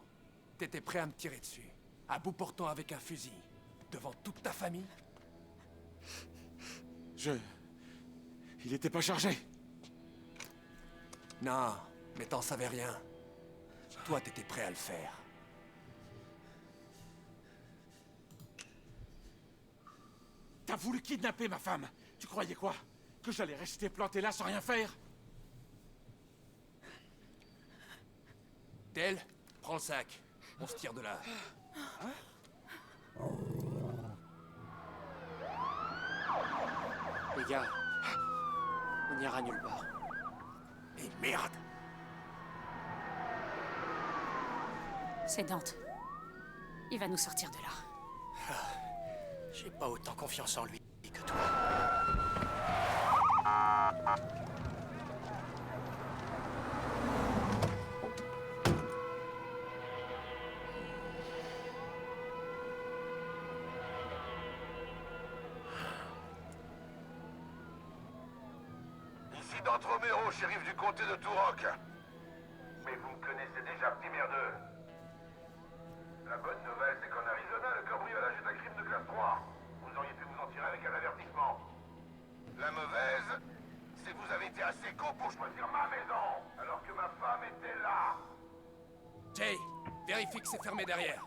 t'étais prêt à me tirer dessus, à bout portant avec un fusil, devant toute ta famille? Il était pas chargé. Non, mais t'en savais rien. Toi, t'étais prêt à le faire. T'as voulu kidnapper ma femme. Tu croyais quoi? Que j'allais rester planté là sans rien faire? Del, prends le sac. On se tire de là. Les gars, on n'ira nulle part. Et merde! C'est Dante. Il va nous sortir de là. J'ai pas autant confiance en lui que toi. Ici Dante Romero, shérif du comté de Turok. Mais vous me connaissez déjà, petit merdeux. La bonne nouvelle, c'est qu'en Arizona, le cambriolage est un crime de classe 3. Vous auriez pu vous en tirer avec un avertissement. La mauvaise, c'est que vous avez été assez con pour choisir ma maison, alors que ma femme était là. Jay, vérifie que c'est fermé derrière.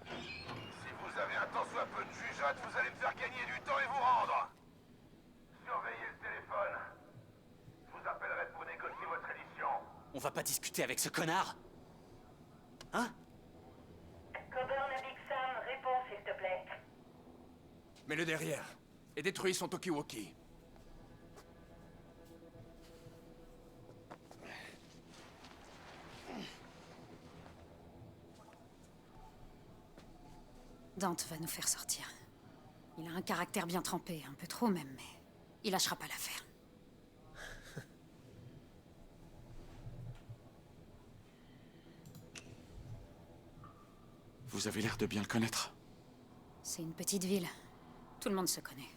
Si vous avez un tant soit peu de jugeote, vous allez me faire gagner du temps et vous rendre. Surveillez le téléphone. Je vous appellerai pour négocier votre édition. On va pas discuter avec ce connard? Hein? Coburn et Big Sam, réponds s'il te plaît. Mets-le derrière. Et détruis son talkie-walkie. Dante va nous faire sortir. Il a un caractère bien trempé, un peu trop même, mais il lâchera pas l'affaire. Vous avez l'air de bien le connaître. C'est une petite ville. Tout le monde se connaît.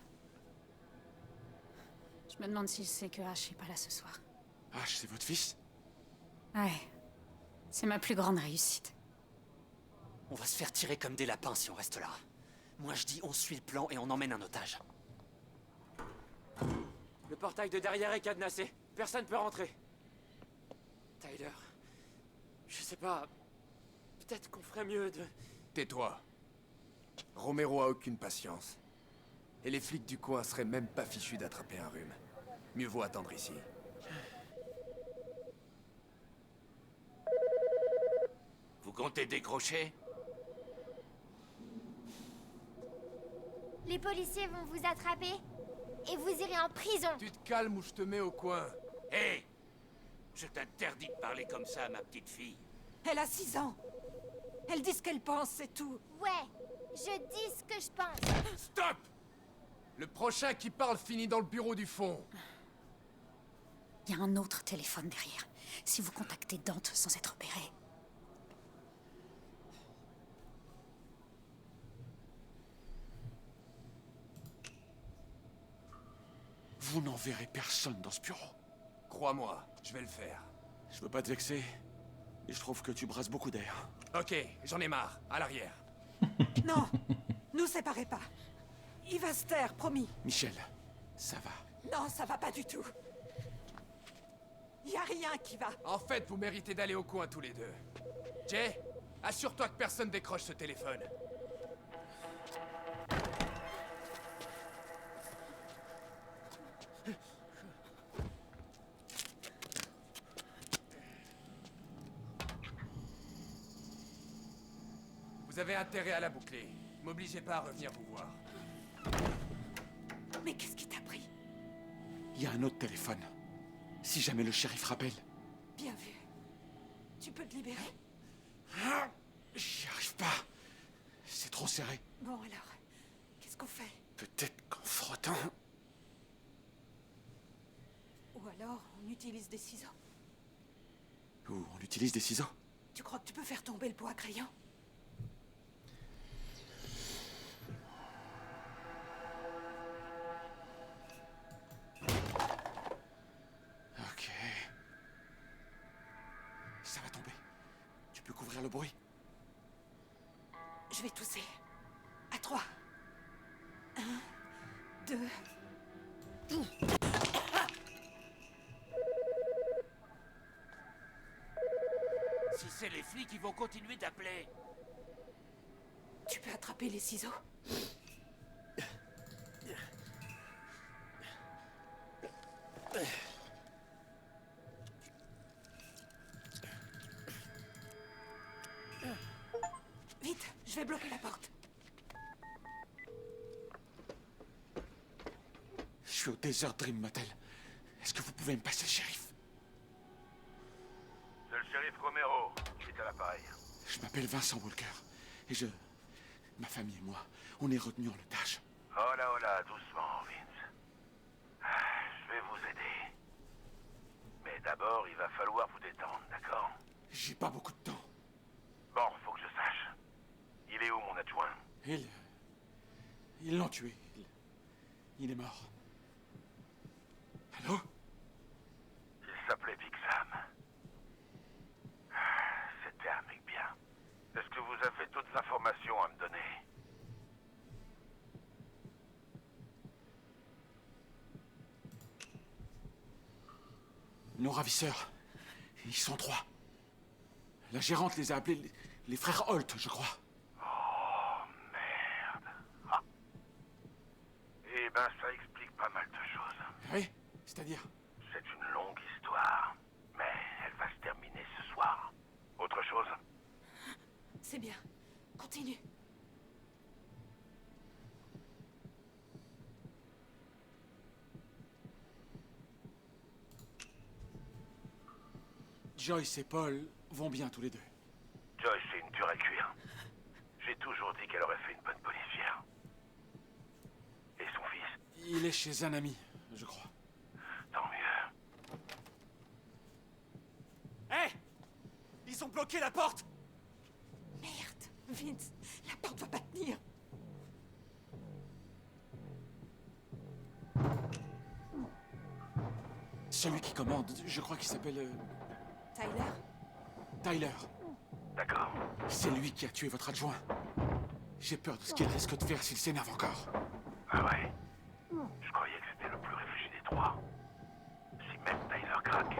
Je me demande s'il sait que Ash est pas là ce soir. Ash, c'est votre fils? Ouais. C'est ma plus grande réussite. On va se faire tirer comme des lapins si on reste là. Moi je dis on suit le plan et on emmène un otage. Le portail de derrière est cadenassé. Personne peut rentrer. Tyler, je sais pas. Peut-être qu'on ferait mieux de... Tais-toi. Romero a aucune patience. Et les flics du coin seraient même pas fichus d'attraper un rhume. Mieux vaut attendre ici. Vous comptez décrocher? Les policiers vont vous attraper et vous irez en prison. Tu te calmes ou je te mets au coin. Hé! Je t'interdis de parler comme ça à ma petite fille. Elle a 6 ans. Elle dit ce qu'elle pense, c'est tout. Ouais, je dis ce que je pense. Stop! Le prochain qui parle finit dans le bureau du fond. Il y a un autre téléphone derrière. Si vous contactez Dante sans être repéré. Vous n'en verrez personne dans ce bureau. Crois-moi, je vais le faire. Je veux pas te vexer, mais je trouve que tu brasses beaucoup d'air. Ok, j'en ai marre. À l'arrière. Non, nous séparez pas. Il va se taire, promis. Michel, ça va. Non, ça va pas du tout. Y a rien qui va. En fait, vous méritez d'aller au coin tous les deux. Jay, assure-toi que personne décroche ce téléphone. Vous avez intérêt à la boucler. M'obligez pas à revenir vous voir. Mais qu'est-ce qui t'a pris? Il y a un autre téléphone. Si jamais le shérif rappelle. Bien vu. Tu peux te libérer? J'y arrive pas. C'est trop serré. Bon alors, qu'est-ce qu'on fait? Peut-être qu'en frottant... Ou alors, on utilise des ciseaux. Ou on utilise des ciseaux. Tu crois que tu peux faire tomber le pot à crayon? Ok. Ça va tomber. Tu peux couvrir le bruit? Je vais tousser. À 3. 1, 2... Si c'est les flics, ils vont continuer d'appeler. Tu peux attraper les ciseaux? Vite, je vais bloquer la porte. Je suis au Desert Dream Motel. Est-ce que vous pouvez me passer le shérif? C'est le shérif Romero qui est à l'appareil. Je m'appelle Vincent Walker. Et ma famille et moi, on est retenus en otage. Oh là, doucement, Vince. Je vais vous aider. Mais d'abord, il va falloir vous détendre, d'accord? J'ai pas beaucoup de temps. Bon, faut que je sache. Il est où, mon adjoint? Ils l'ont tué. Il est mort. Allô? Il s'appelait Big Sam. C'était un mec bien. Est-ce que vous avez d'autres informations à me donner? Nos ravisseurs. Ils sont 3. La gérante les a appelés les frères Holt, je crois. Oh, merde. Ah. Eh ben, ça explique pas mal de choses. Oui? C'est-à-dire? C'est une longue histoire, mais elle va se terminer ce soir. Autre chose? C'est bien. Continue. Joyce et Paul vont bien tous les deux. Joyce, c'est une dure à cuire. J'ai toujours dit qu'elle aurait fait une bonne policière. Et son fils? Il est chez un ami, je crois. Tant mieux. Hé! Ils ont bloqué la porte! Merde, Vince, la porte va pas tenir. Celui qui commande, je crois qu'il s'appelle... Tyler? Tyler. D'accord. C'est lui qui a tué votre adjoint. J'ai peur de ce qu'il risque de faire s'il s'énerve encore. Ah ouais? Je croyais que c'était le plus réfléchi des 3. Si même Tyler craque,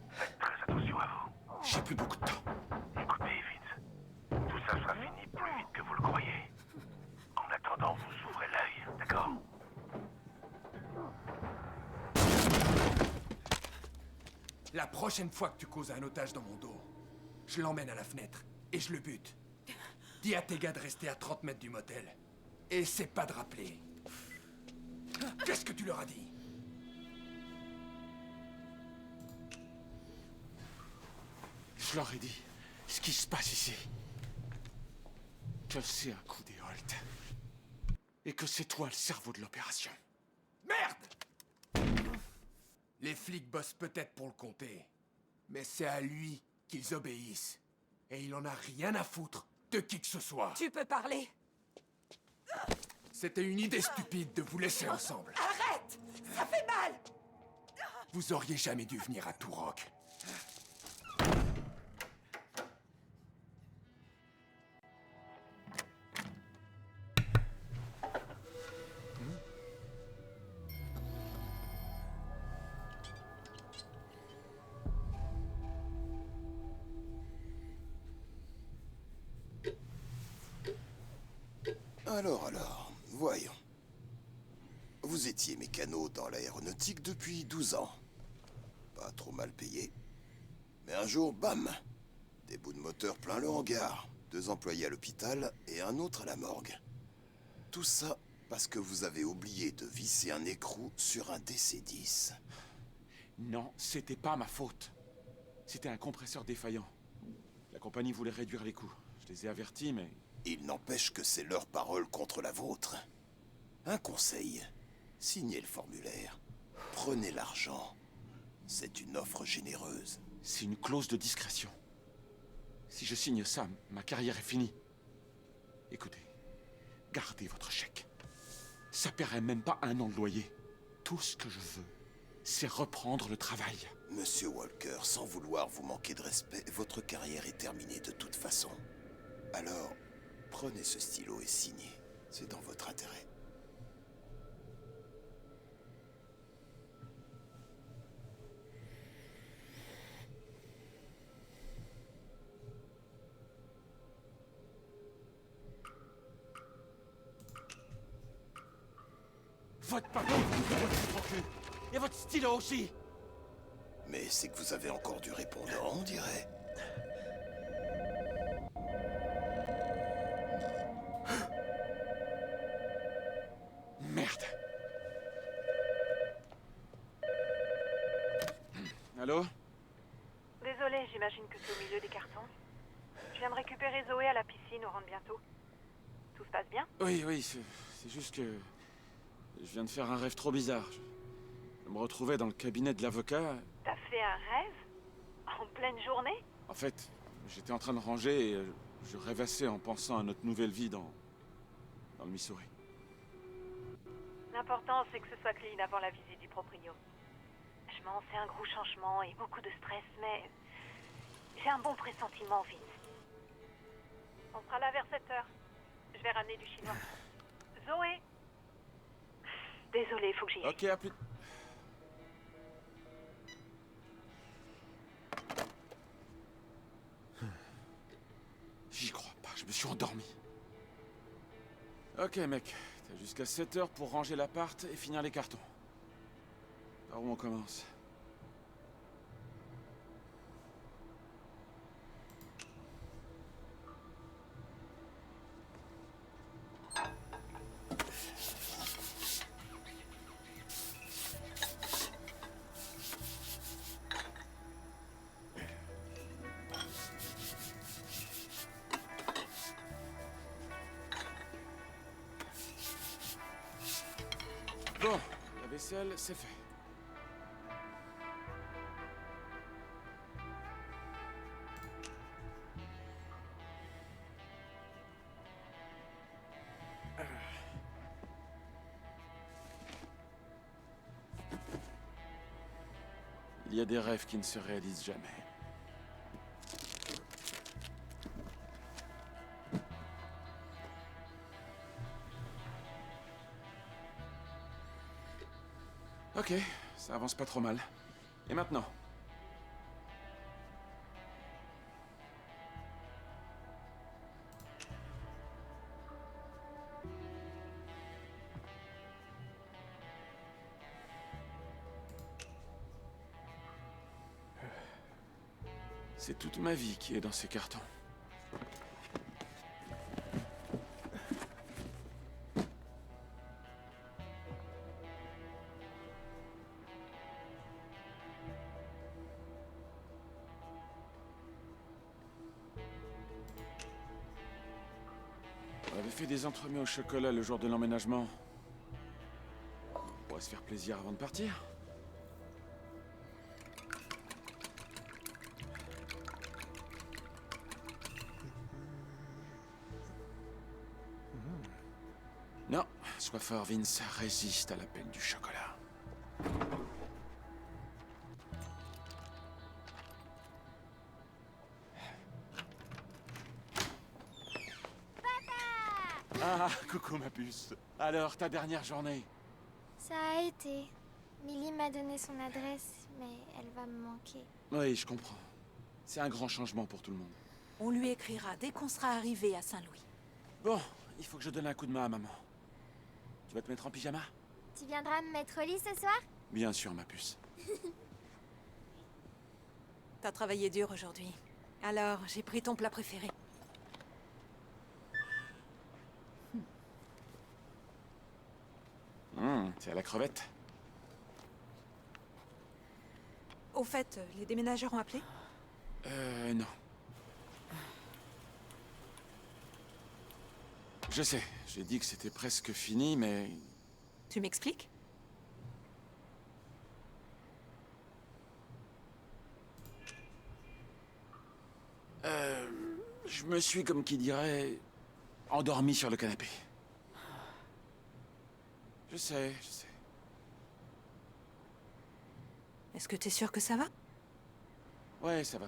faites très attention à vous. J'ai plus beaucoup de temps. Écoutez, Vince, tout ça sera fini plus vite que vous le croyez. En attendant, vous ouvrez l'œil, d'accord? La prochaine fois que tu causes un otage dans mon dos, je l'emmène à la fenêtre et je le bute. Dis à tes gars de rester à 30 mètres du motel. Et essaie pas de rappeler. Qu'est-ce que tu leur as dit? Je leur ai dit ce qui se passe ici. Que c'est un coup des Holt. Et que c'est toi le cerveau de l'opération. Merde! Les flics bossent peut-être pour le comté, mais c'est à lui qu'ils obéissent. Et il en a rien à foutre de qui que ce soit. Tu peux parler. C'était une idée stupide de vous laisser ensemble. Arrête! Ça fait mal! Vous auriez jamais dû venir à Turok. Alors, voyons. Vous étiez mécano dans l'aéronautique depuis 12 ans. Pas trop mal payé. Mais un jour, bam! Des bouts de moteur plein le hangar. 2 employés à l'hôpital et un autre à la morgue. Tout ça parce que vous avez oublié de visser un écrou sur un DC-10. Non, c'était pas ma faute. C'était un compresseur défaillant. La compagnie voulait réduire les coûts. Je les ai avertis, mais Il n'empêche que c'est leur parole contre la vôtre. Un conseil, signez le formulaire. Prenez l'argent. C'est une offre généreuse. C'est une clause de discrétion. Si je signe ça, ma carrière est finie. Écoutez, gardez votre chèque. Ça paierait même pas 1 an de loyer. Tout ce que je veux, c'est reprendre le travail. Monsieur Walker, sans vouloir vous manquer de respect, votre carrière est terminée de toute façon. Alors, prenez ce stylo et signez. C'est dans votre intérêt. Votre papier, votre procure. Et votre stylo aussi. Mais c'est que vous avez encore du répondant, on dirait. Merde. Allô? Désolée, j'imagine que c'est au milieu des cartons. Je viens de récupérer Zoé à la piscine, on rentre bientôt. Tout se passe bien? Oui, c'est juste que... Je viens de faire un rêve trop bizarre. Je me retrouvais dans le cabinet de l'avocat. T'as fait un rêve? En pleine journée? En fait, j'étais en train de ranger et je rêvassais en pensant à notre nouvelle vie dans le Missouri. L'important, c'est que ce soit clean avant la visite du proprio. Je m'en sais un gros changement et beaucoup de stress, mais... j'ai un bon pressentiment, Vince. On sera là vers 7h. Je vais ramener du chinois. Zoé! Désolée, il faut que j'y aille. Ok, à plus... J'y crois pas, je me suis endormi. Ok, mec, t'as jusqu'à 7h pour ranger l'appart et finir les cartons. Par où on commence? Bon, la vaisselle, c'est fait. Il y a des rêves qui ne se réalisent jamais. Ok, ça avance pas trop mal. Et maintenant? C'est toute ma vie qui est dans ces cartons. On avait fait des entremets au chocolat le jour de l'emménagement. On pourrait se faire plaisir avant de partir. Non, sois fort, Vince, résiste à l'appel du chocolat. Ah, coucou ma puce. Alors, ta dernière journée? Ça a été. Millie m'a donné son adresse, mais elle va me manquer. Oui, je comprends. C'est un grand changement pour tout le monde. On lui écrira dès qu'on sera arrivé à Saint-Louis. Bon, il faut que je donne un coup de main à maman. Tu vas te mettre en pyjama? Tu viendras me mettre au lit ce soir? Bien sûr, ma puce. T'as travaillé dur aujourd'hui. Alors, j'ai pris ton plat préféré. C'est à la crevette. Au fait, les déménageurs ont appelé? Non. Je sais, j'ai dit que c'était presque fini, mais... Tu m'expliques? Je me suis, comme qui dirait, endormi sur le canapé. Je sais, je sais. Est-ce que t'es sûr que ça va? Ouais, ça va.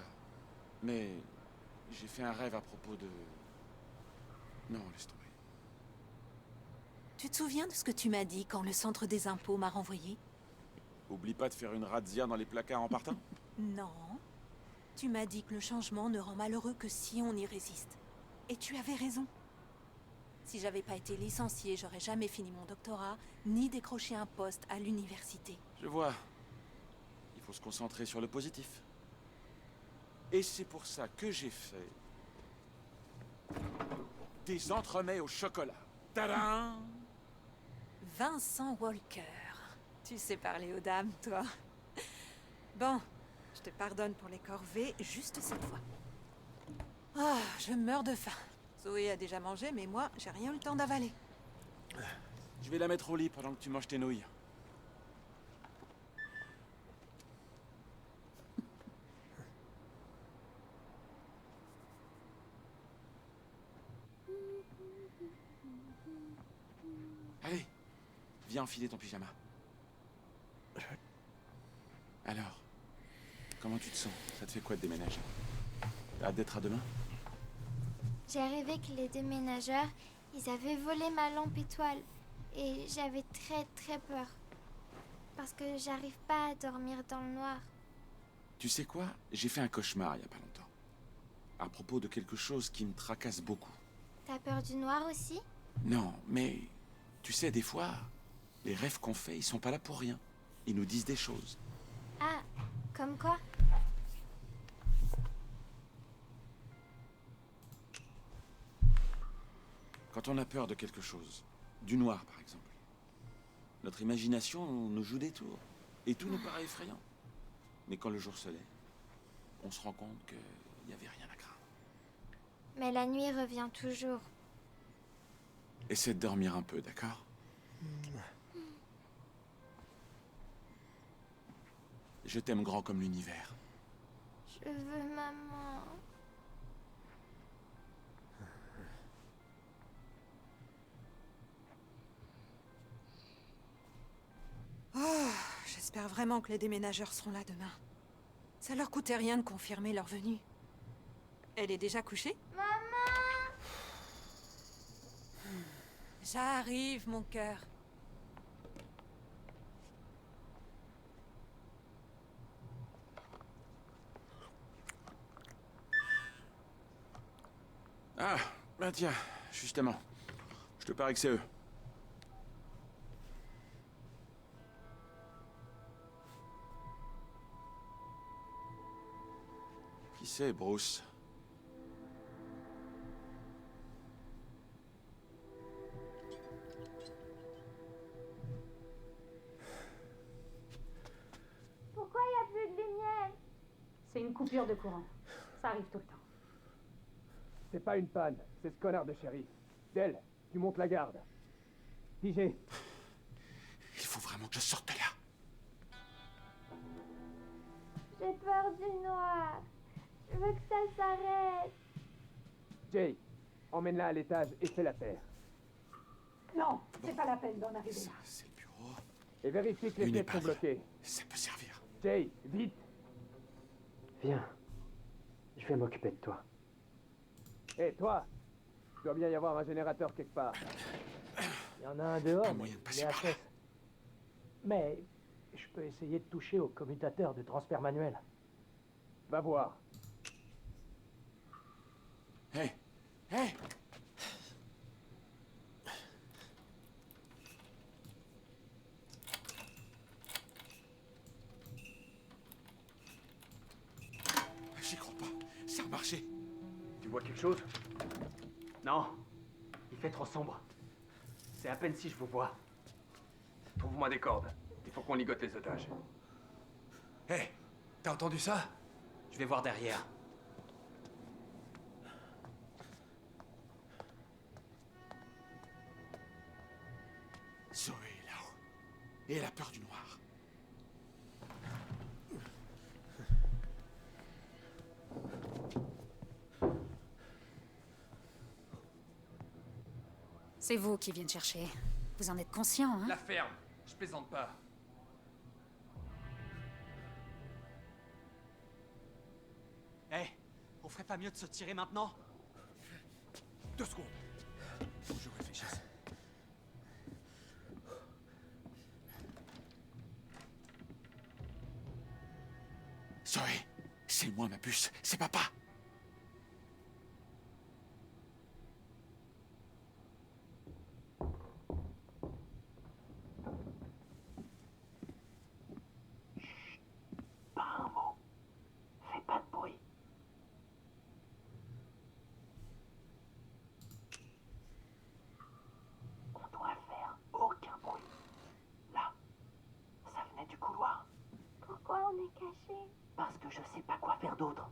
Mais j'ai fait un rêve à propos de... Non, laisse tomber. Tu te souviens de ce que tu m'as dit quand le centre des impôts m'a renvoyé? Oublie pas de faire une razzia dans les placards en partant. Non. Tu m'as dit que le changement ne rend malheureux que si on y résiste. Et tu avais raison. Si j'avais pas été licenciée, j'aurais jamais fini mon doctorat, ni décroché un poste à l'université. Je vois. Il faut se concentrer sur le positif. Et c'est pour ça que j'ai fait... des entremets au chocolat. Tadam! Vincent Walker. Tu sais parler aux dames, toi. Bon, je te pardonne pour les corvées, juste cette fois. Ah, je meurs de faim. Zoé a déjà mangé, mais moi, j'ai rien eu le temps d'avaler. Je vais la mettre au lit pendant que tu manges tes nouilles. Allez, viens enfiler ton pyjama. Alors, comment tu te sens? Ça te fait quoi de déménager? T'as hâte d'être à demain? J'ai rêvé que les déménageurs, ils avaient volé ma lampe étoile. Et j'avais très peur. Parce que j'arrive pas à dormir dans le noir. Tu sais quoi? J'ai fait un cauchemar il y a pas longtemps. À propos de quelque chose qui me tracasse beaucoup. T'as peur du noir aussi? Non, mais... Tu sais, des fois, les rêves qu'on fait, ils sont pas là pour rien. Ils nous disent des choses. Ah, comme quoi? Quand on a peur de quelque chose, du noir par exemple, notre imagination nous joue des tours. Et tout nous paraît effrayant. Mais quand le jour se lève, on se rend compte qu'il n'y avait rien à craindre. Mais la nuit revient toujours. Essaie de dormir un peu, d'accord? Je t'aime grand comme l'univers. Je veux maman. Oh, j'espère vraiment que les déménageurs seront là demain. Ça leur coûtait rien de confirmer leur venue. Elle est déjà couchée? Maman! J'arrive, mon cœur. Ah, bah tiens, justement. Je te parie que c'est eux. Qui c'est, Bruce? Pourquoi il n'y a plus de lumière? C'est une coupure de courant. Ça arrive tout le temps. C'est pas une panne, c'est ce connard de shérif. Del, tu montes la garde. Figé. Il faut vraiment que je sorte de là. J'ai peur du noir. Je veux que ça s'arrête. Jay, emmène-la à l'étage et fais la terre. Non, c'est pas la peine d'en arriver là. C'est le bureau. Et vérifie que les Une pièces sont épingle. bloquées. Ça peut servir. Jay, vite. Viens. Je vais m'occuper de toi. Hé, toi, il doit bien y avoir un générateur quelque part. Il y en a un dehors, Pas moyen de passer il est à par là. cesse. Mais je peux essayer de toucher au commutateur de transfert manuel. Va voir. Hé! Hé! J'y crois pas. Ça a marché. Tu vois quelque chose? Non. Il fait trop sombre. C'est à peine si je vous vois. Trouve-moi des cordes. Il faut qu'on ligote les otages. Hé, t'as entendu ça? Je vais voir derrière. Et elle a peur du noir. C'est vous qui viennent chercher. Vous en êtes conscient, hein? La ferme. Je plaisante pas. Eh, on ferait pas mieux de se tirer maintenant? 2 secondes. Faut que je réfléchisse. Zoé, c'est moi ma puce, c'est papa. Pas un mot. Fais pas de bruit. On doit faire aucun bruit. Là, ça venait du couloir. Pourquoi on est caché? Parce que je sais pas quoi faire d'autre.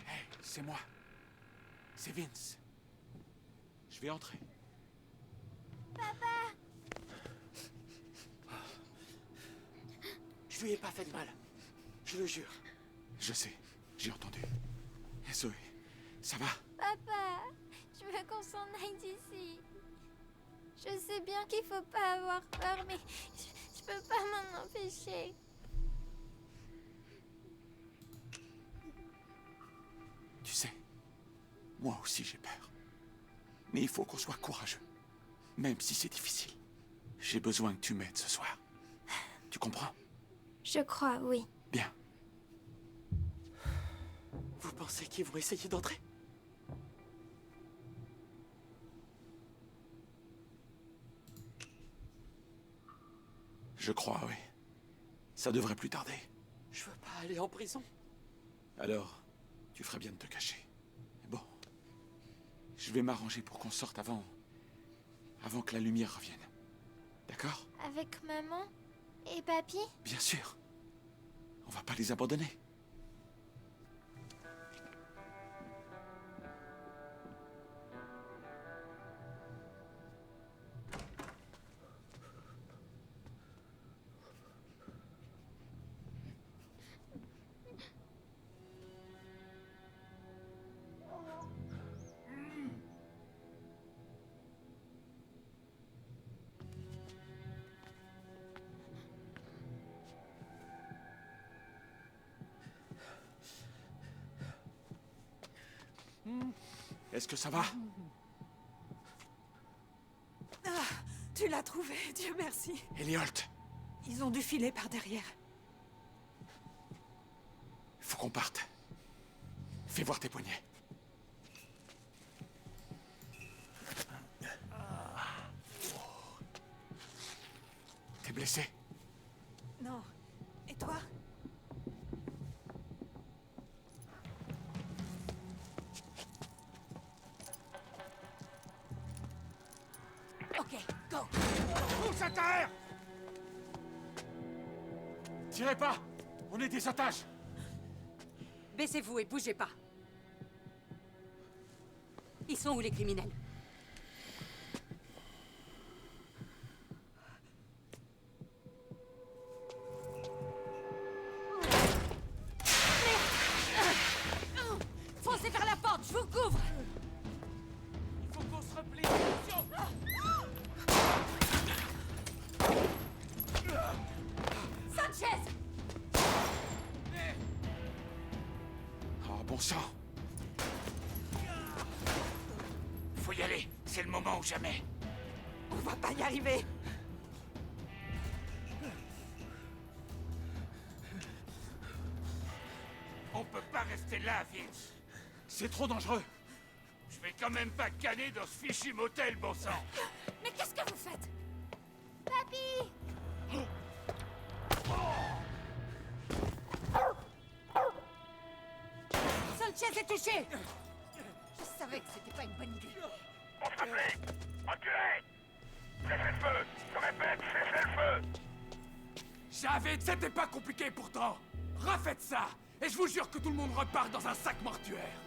Hey, c'est moi. C'est Vince. Je vais entrer. Papa! Je lui ai pas fait de mal. Je le jure. Je sais, j'ai entendu. Et Zoé, ça va? Papa! Je veux qu'on s'en aille d'ici. Je sais bien qu'il faut pas avoir peur, mais je peux pas m'en empêcher. Tu sais, moi aussi j'ai peur. Mais il faut qu'on soit courageux. Même si c'est difficile. J'ai besoin que tu m'aides ce soir. Tu comprends? Je crois, oui. Bien. Vous pensez qu'ils vont essayer d'entrer? Je crois, oui. Ça devrait plus tarder. Je veux pas aller en prison. Alors, tu ferais bien de te cacher. Bon. Je vais m'arranger pour qu'on sorte avant que la lumière revienne. D'accord? Avec maman et papy? Bien sûr. On va pas les abandonner. Est-ce que ça va? Ah, tu l'as trouvé, Dieu merci. Eliolt, Ils ont dû filer par derrière. faut qu'on parte. Fais voir tes poignets. T'es blessé? Non. Et toi? Ok, go. Pousse à terre! Tirez pas! On est des otages! Baissez-vous et bougez pas. Ils sont où les criminels? Foncez vers la porte, je vous couvre! Il faut qu'on se replie. Attention! Sanchez! Oh, bon sang! Faut y aller. C'est le moment ou jamais. On va pas y arriver. On peut pas rester là, Vince. C'est trop dangereux! Je vais quand même pas canner dans ce fichu motel, bon sang. Mais qu'est-ce que vous faites? Papy! Sanchez est touché! Je savais que c'était pas une bonne idée. On se replie! Reculez! Cessez le feu! Je répète, cessez le feu! J'avais... C'était pas compliqué pourtant. Refaites ça. Et je vous jure que tout le monde repart dans un sac mortuaire.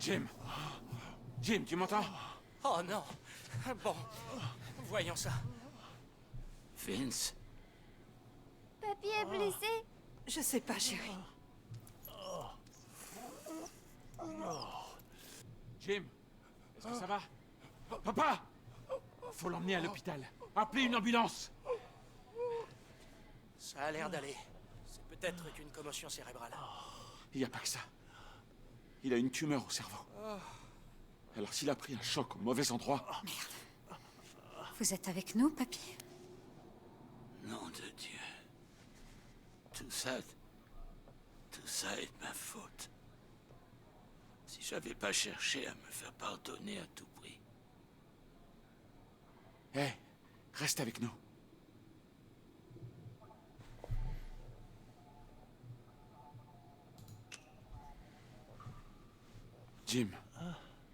Jim! Jim, tu m'entends? Oh non. Bon, voyons ça. Vince? Papy est blessé. Je sais pas, chérie. Jim, est-ce que ça va? Papa! Faut l'emmener à l'hôpital. Appelez une ambulance! Ça a l'air d'aller. C'est peut-être qu'une commotion cérébrale. Il n'y a pas que ça. Il a une tumeur au cerveau. Alors s'il a pris un choc au mauvais endroit... Vous êtes avec nous, papy? Nom de Dieu. Tout ça est de ma faute. Si j'avais pas cherché à me faire pardonner à tout prix. Hé, reste avec nous. Jim,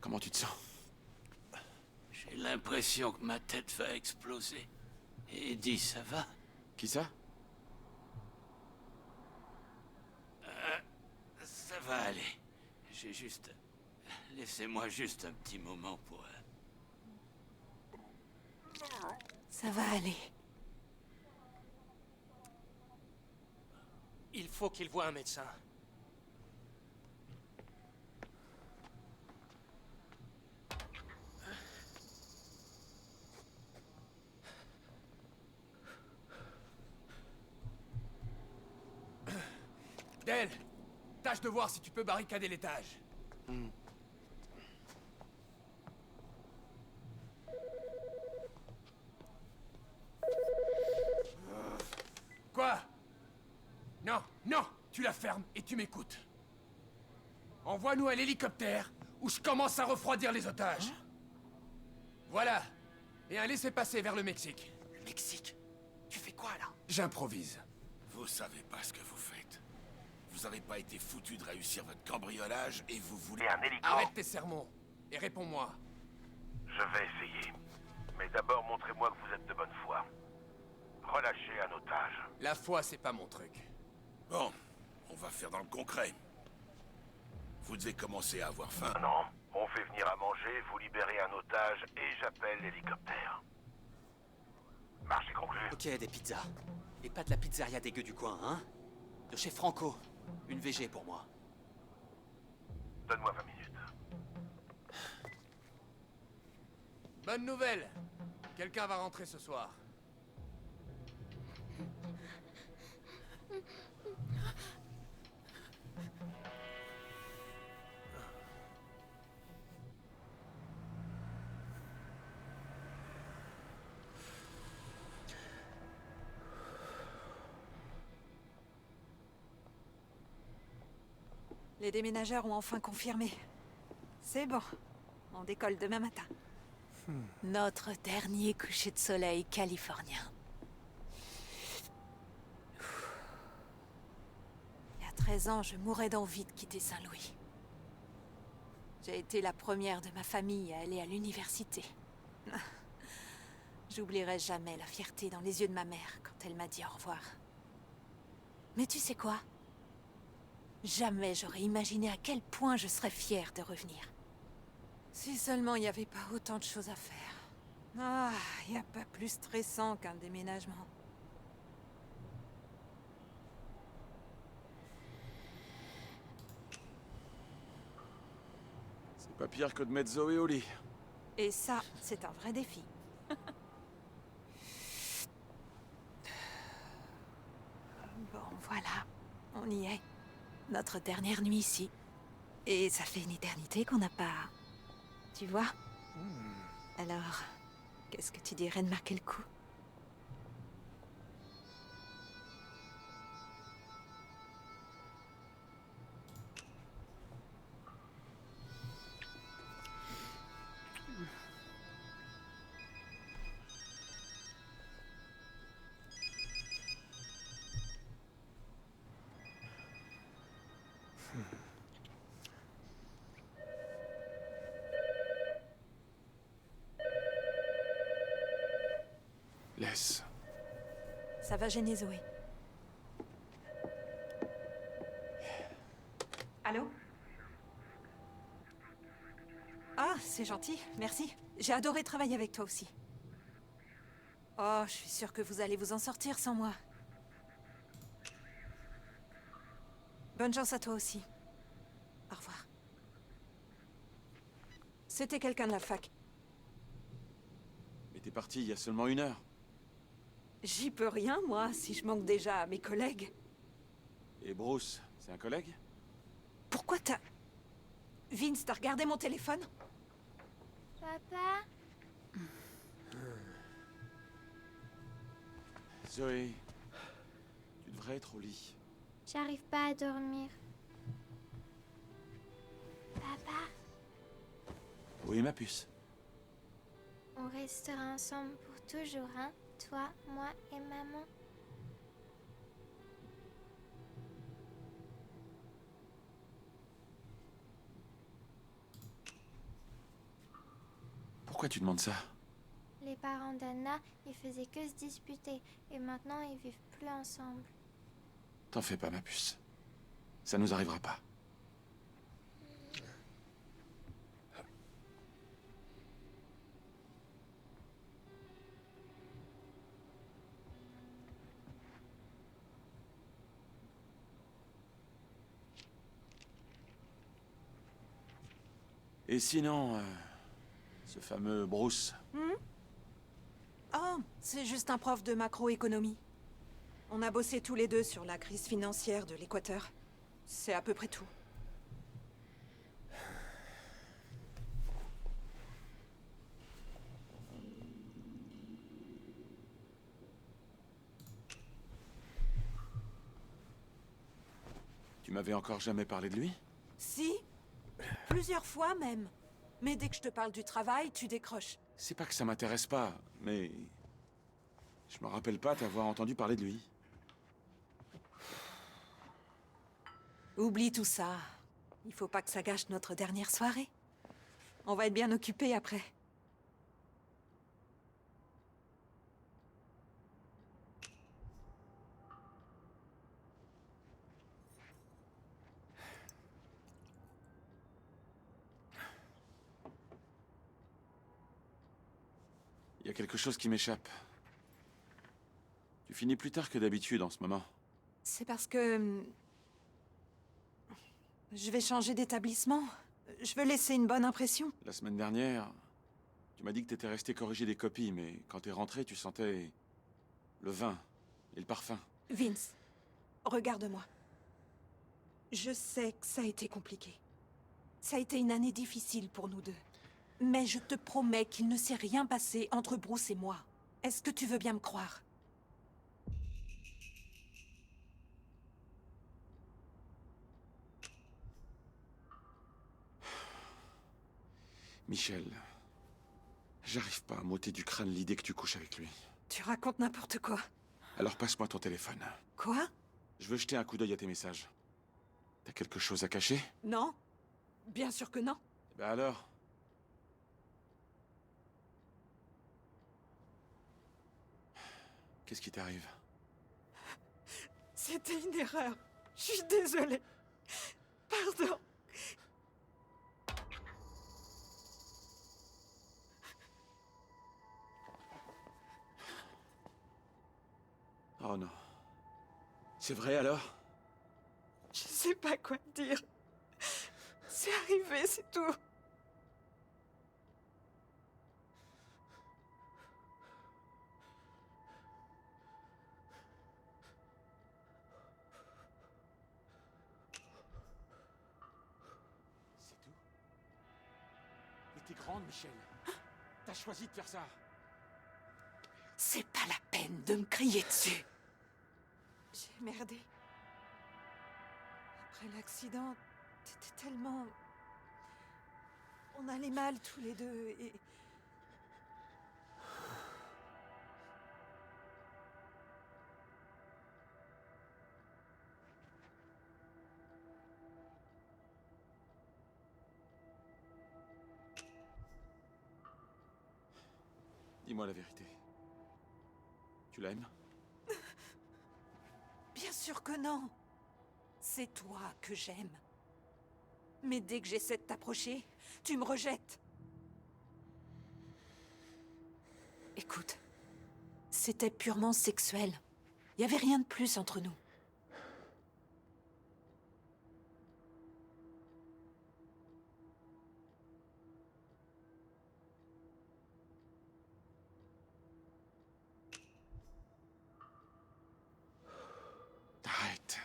comment tu te sens? J'ai l'impression que ma tête va exploser. Et Eddie, ça va? Qui ça? Ça va aller. J'ai juste... Laissez-moi juste un petit moment pour... Ça va aller. Il faut qu'il voie un médecin. Del, tâche de voir si tu peux barricader l'étage. Quoi? Non, non, tu la fermes et tu m'écoutes. Envoie-nous un hélicoptère ou je commence à refroidir les otages. Voilà. Et un laissez-passer vers le Mexique. Le Mexique? Tu fais quoi, là? J'improvise. Vous savez pas ce que vous faites. Vous avez pas été foutu de réussir votre cambriolage et vous voulez un hélico. Arrête tes sermons et réponds-moi. Je vais essayer. Mais d'abord, montrez-moi que vous êtes de bonne foi. Relâchez un otage. La foi, c'est pas mon truc. Bon, on va faire dans le concret. Vous devez commencer à avoir faim. Non, on fait venir à manger, vous libérez un otage et j'appelle l'hélicoptère. Marché conclu. Ok, des pizzas. Et pas de la pizzeria dégueu du coin, hein? De chez Franco. Une VG pour moi. Donne-moi 20 minutes. Bonne nouvelle. Quelqu'un va rentrer ce soir. Les déménageurs ont enfin confirmé. C'est bon. On décolle demain matin. Notre dernier coucher de soleil californien. Il y a 13 ans, je mourais d'envie de quitter Saint-Louis. J'ai été la première de ma famille à aller à l'université. J'oublierai jamais la fierté dans les yeux de ma mère quand elle m'a dit au revoir. Mais tu sais quoi? Jamais j'aurais imaginé à quel point je serais fière de revenir. Si seulement il n'y avait pas autant de choses à faire. Ah, il n'y a pas plus stressant qu'un déménagement. C'est pas pire que de mettre Zoé au lit. Et ça, c'est un vrai défi. Bon, voilà. On y est. Notre dernière nuit ici. Et ça fait une éternité qu'on n'a pas... Tu vois? Alors, qu'est-ce que tu dirais de marquer le coup? Laisse. Ça va gêner Zoé. Allô? Ah, c'est gentil, merci. J'ai adoré travailler avec toi aussi. Oh, je suis sûre que vous allez vous en sortir sans moi. Bonne chance à toi aussi. Au revoir. C'était quelqu'un de la fac. Mais t'es parti il y a seulement 1 heure. J'y peux rien, moi, si je manque déjà à mes collègues. Et Bruce, c'est un collègue? Pourquoi t'as... Vince, t'as regardé mon téléphone? Papa? Zoé, tu devrais être au lit. J'arrive pas à dormir. Papa, Oui, ma puce. on restera ensemble pour toujours, hein? Toi, moi et maman. Pourquoi tu demandes ça? Les parents d'Anna, ils faisaient que se disputer. Et maintenant, ils vivent plus ensemble. T'en fais pas, ma puce. Ça nous arrivera pas. Et sinon, ce fameux Bruce, Oh, c'est juste un prof de macroéconomie. On a bossé tous les deux sur la crise financière de l'Équateur. C'est à peu près tout. tu m'avais encore jamais parlé de lui? Si, plusieurs fois même. Mais dès que je te parle du travail, tu décroches. C'est pas que ça m'intéresse pas, mais... je me rappelle pas t'avoir entendu parler de lui. Oublie tout ça. Il faut pas que ça gâche notre dernière soirée. On va être bien occupés après. Il y a quelque chose qui m'échappe. Tu finis plus tard que d'habitude en ce moment. C'est parce que... je vais changer d'établissement. Je veux laisser une bonne impression. La semaine dernière, tu m'as dit que t'étais resté corriger des copies, mais quand t'es rentré, tu sentais... le vin et le parfum. Vince, regarde-moi. Je sais que ça a été compliqué. Ça a été une année difficile pour nous deux. Mais je te promets qu'il ne s'est rien passé entre Bruce et moi. Est-ce que tu veux bien me croire? Michel, j'arrive pas à m'ôter du crâne l'idée que tu couches avec lui. Tu racontes n'importe quoi. Alors passe-moi ton téléphone. Quoi? Je veux jeter un coup d'œil à tes messages. T'as quelque chose à cacher? Non. Bien sûr que non. Ben alors? Qu'est-ce qui t'arrive? C'était une erreur. Je suis désolée. Pardon. Oh non. C'est vrai alors? Je sais pas quoi te dire. C'est arrivé, c'est tout. C'est tout? Mais t'es grande, Michel. T'as choisi de faire ça. C'est pas la peine de me crier dessus. J'ai merdé. Après l'accident, t'étais tellement... On allait mal tous les deux et... Dis-moi la vérité. Tu l'aimes? Bien sûr que non. C'est toi que j'aime. Mais dès que j'essaie de t'approcher, tu me rejettes. Écoute, c'était purement sexuel. Il n'y avait rien de plus entre nous. Arrête.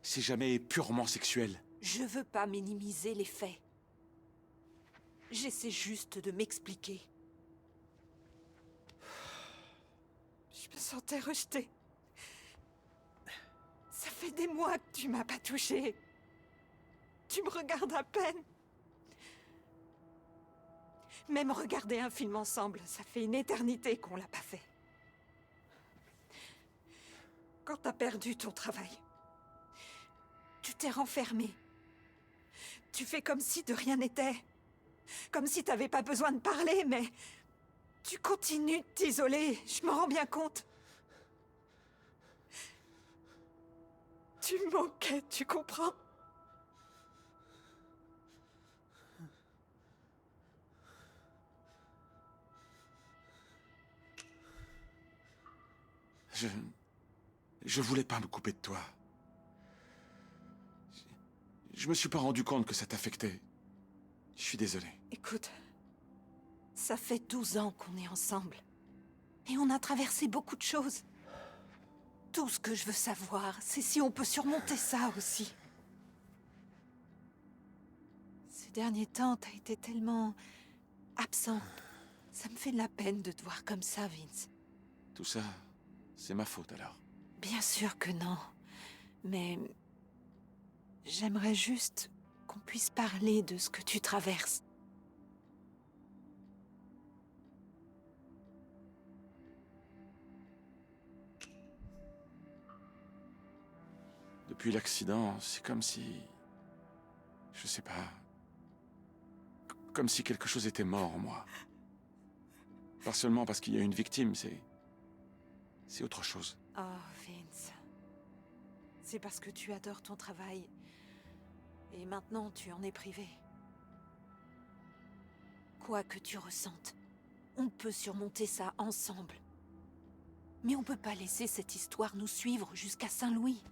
C'est jamais purement sexuel. Je veux pas minimiser les faits. J'essaie juste de m'expliquer. Je me sentais rejetée. Ça fait des mois que tu m'as pas touchée. Tu me regardes à peine. Même regarder un film ensemble, ça fait une éternité qu'on l'a pas fait. Quand t'as perdu ton travail, tu t'es renfermé. Tu fais comme si de rien n'était. Comme si t'avais pas besoin de parler, mais... Tu continues de t'isoler, je m'en rends bien compte. Tu me manquais, tu comprends? Je voulais pas me couper de toi. Je me suis pas rendu compte que ça t'affectait. Je suis désolé. Écoute, ça fait 12 ans qu'on est ensemble. Et on a traversé beaucoup de choses. Tout ce que je veux savoir, c'est si on peut surmonter ça aussi. Ces derniers temps, t'as été tellement... absent. Ça me fait de la peine de te voir comme ça, Vince. Tout ça, c'est ma faute alors. Bien sûr que non. Mais... j'aimerais juste qu'on puisse parler de ce que tu traverses. Depuis l'accident, c'est comme si... je sais pas... comme si quelque chose était mort en moi. Pas seulement parce qu'il y a une victime, c'est autre chose. Oh, Vince. C'est parce que tu adores ton travail. Et maintenant, tu en es privé. Quoi que tu ressentes, on peut surmonter ça ensemble. Mais on peut pas laisser cette histoire nous suivre jusqu'à Saint-Louis.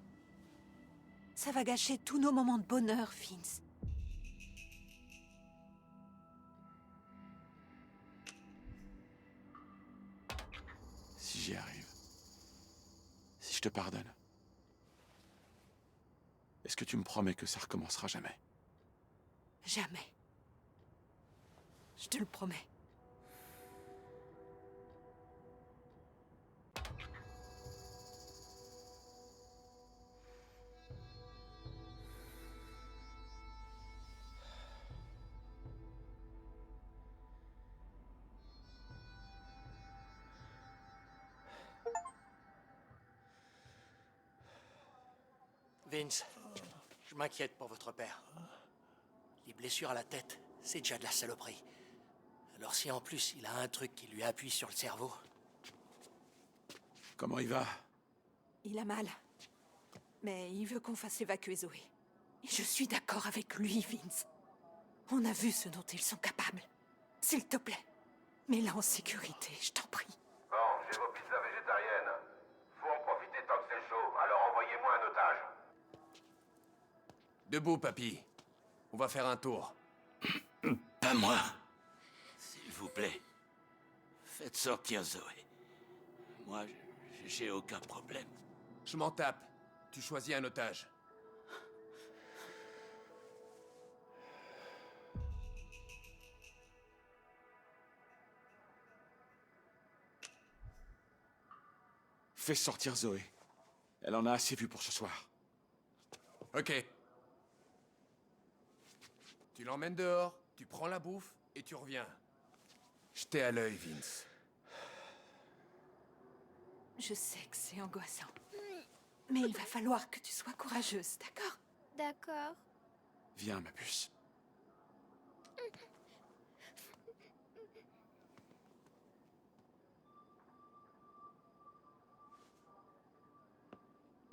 Ça va gâcher tous nos moments de bonheur, Vince. Si j'y arrive. Si je te pardonne. Est-ce que tu me promets que ça recommencera jamais? Jamais. Je te le promets. Vince, je m'inquiète pour votre père. Les blessures à la tête, c'est déjà de la saloperie. Alors si en plus il a un truc qui lui appuie sur le cerveau... Comment il va? Il a mal. Mais il veut qu'on fasse évacuer Zoé. Et je suis d'accord avec lui, Vince. On a vu ce dont ils sont capables. S'il te plaît, mets-la en sécurité, je t'en prie. Bon, j'ai vos pizzas végétariennes. Faut en profiter tant que c'est chaud, alors envoyez-moi un otage. Debout, papy. On va faire un tour. Pas moi. S'il vous plaît. Faites sortir Zoé. Moi, j'ai aucun problème. Je m'en tape. Tu choisis un otage. Fais sortir Zoé. Elle en a assez vu pour ce soir. Ok. Tu l'emmènes dehors, tu prends la bouffe et tu reviens. Je t'ai à l'œil, Vince. Je sais que c'est angoissant. Mais il va falloir que tu sois courageuse, d'accord? D'accord. Viens, ma puce.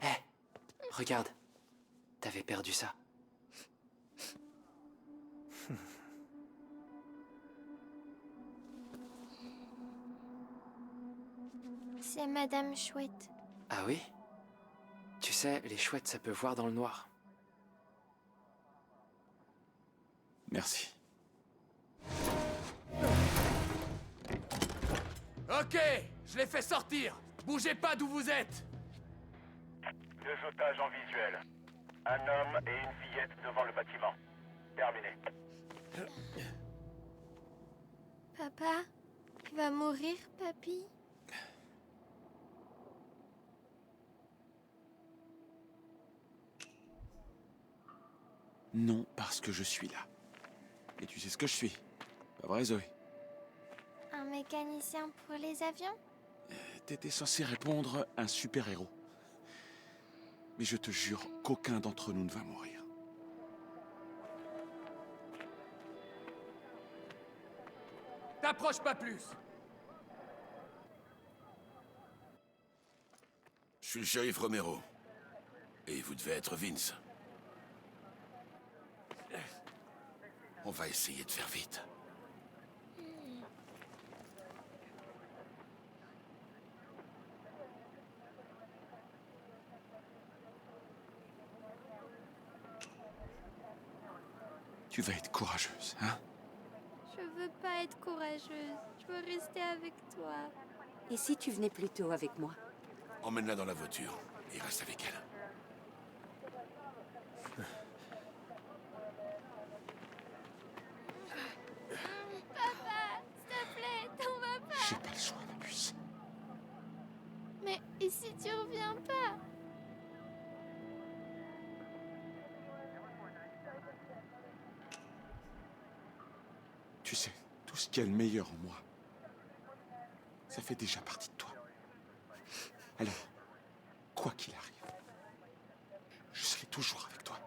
Hé, regarde. T'avais perdu ça. c'est Madame Chouette. Ah oui? Tu sais, les chouettes, ça peut voir dans le noir. Merci. Ok, je les fais sortir. Bougez pas d'où vous êtes. 2 otages en visuel. Un homme et une fillette devant le bâtiment. Terminé. Papa, il va mourir, papy? Non, parce que je suis là. Et tu sais ce que je suis. Pas vrai, Zoé? Un mécanicien pour les avions? T'étais censé répondre un super-héros. Mais je te jure qu'aucun d'entre nous ne va mourir. T'approches pas plus. Je suis le shérif Romero. Et vous devez être Vince. On va essayer de faire vite. Tu vas être courageuse, hein? Je veux pas être courageuse. Je veux rester avec toi. Et si tu venais plutôt avec moi? Emmène-la dans la voiture et reste avec elle. Papa, s'il te plaît, t'en vas pas. J'ai pas le choix, ma puce. Mais et si tu reviens pas? Tu sais, tout ce qui est le meilleur en moi, ça fait déjà partie de toi. Alors, quoi qu'il arrive, je serai toujours avec toi.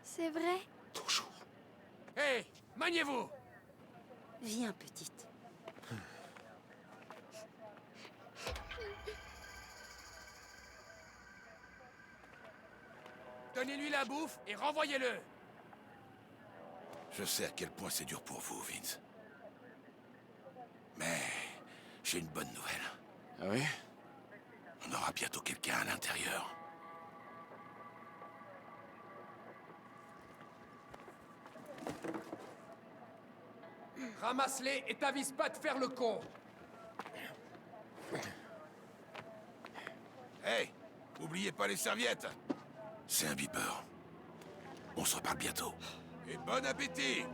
C'est vrai? Toujours. Hé, maniez-vous. Viens, petite. Donnez-lui la bouffe et renvoyez-le. Je sais à quel point c'est dur pour vous, Vince. Mais j'ai une bonne nouvelle. Ah oui? On aura bientôt quelqu'un à l'intérieur. Ramasse-les et t'avise pas de faire le con. Hey, oubliez pas les serviettes. C'est un beeper. On se reparle bientôt. Et bon appétit!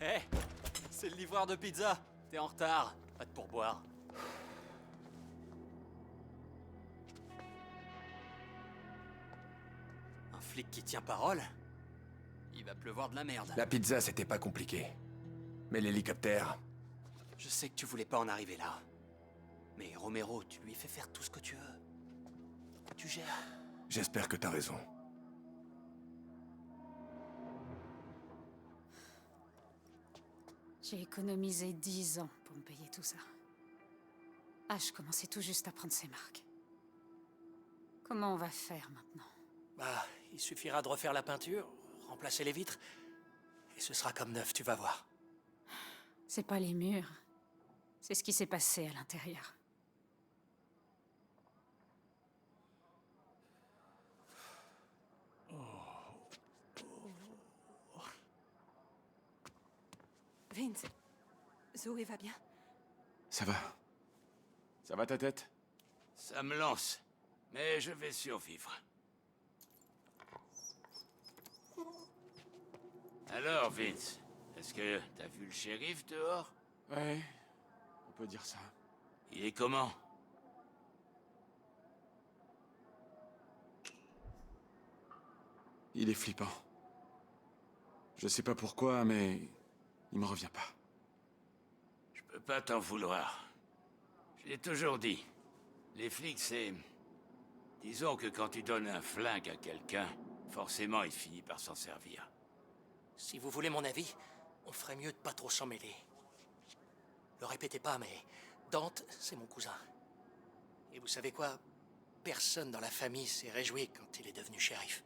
Hé, c'est le livreur de pizza. T'es en retard. Pas de pourboire. Un flic qui tient parole? Il va pleuvoir de la merde. La pizza, c'était pas compliqué. Mais l'hélicoptère... Je sais que tu voulais pas en arriver là. Mais Romero, tu lui fais faire tout ce que tu veux. Tu gères. J'espère que t'as raison. J'ai économisé 10 ans pour me payer tout ça. Ash commençait tout juste à prendre ses marques. Comment on va faire maintenant? Bah, il suffira de refaire la peinture, remplacer les vitres, et ce sera comme neuf, tu vas voir. C'est pas les murs. C'est ce qui s'est passé à l'intérieur. Vince, Zoé va bien? Ça va. Ça va ta tête? Ça me lance, mais je vais survivre. Alors, Vince, est-ce que t'as vu le shérif dehors? Ouais, on peut dire ça. Il est comment? Il est flippant. Je sais pas pourquoi, mais il me revient pas. Je peux pas t'en vouloir. Je l'ai toujours dit. Les flics, c'est... Disons que quand tu donnes un flingue à quelqu'un, forcément il finit par s'en servir. Si vous voulez mon avis, on ferait mieux de pas trop s'en mêler. Le répétez pas, mais Dante, c'est mon cousin. Et vous savez quoi? Personne dans la famille s'est réjoui quand il est devenu shérif.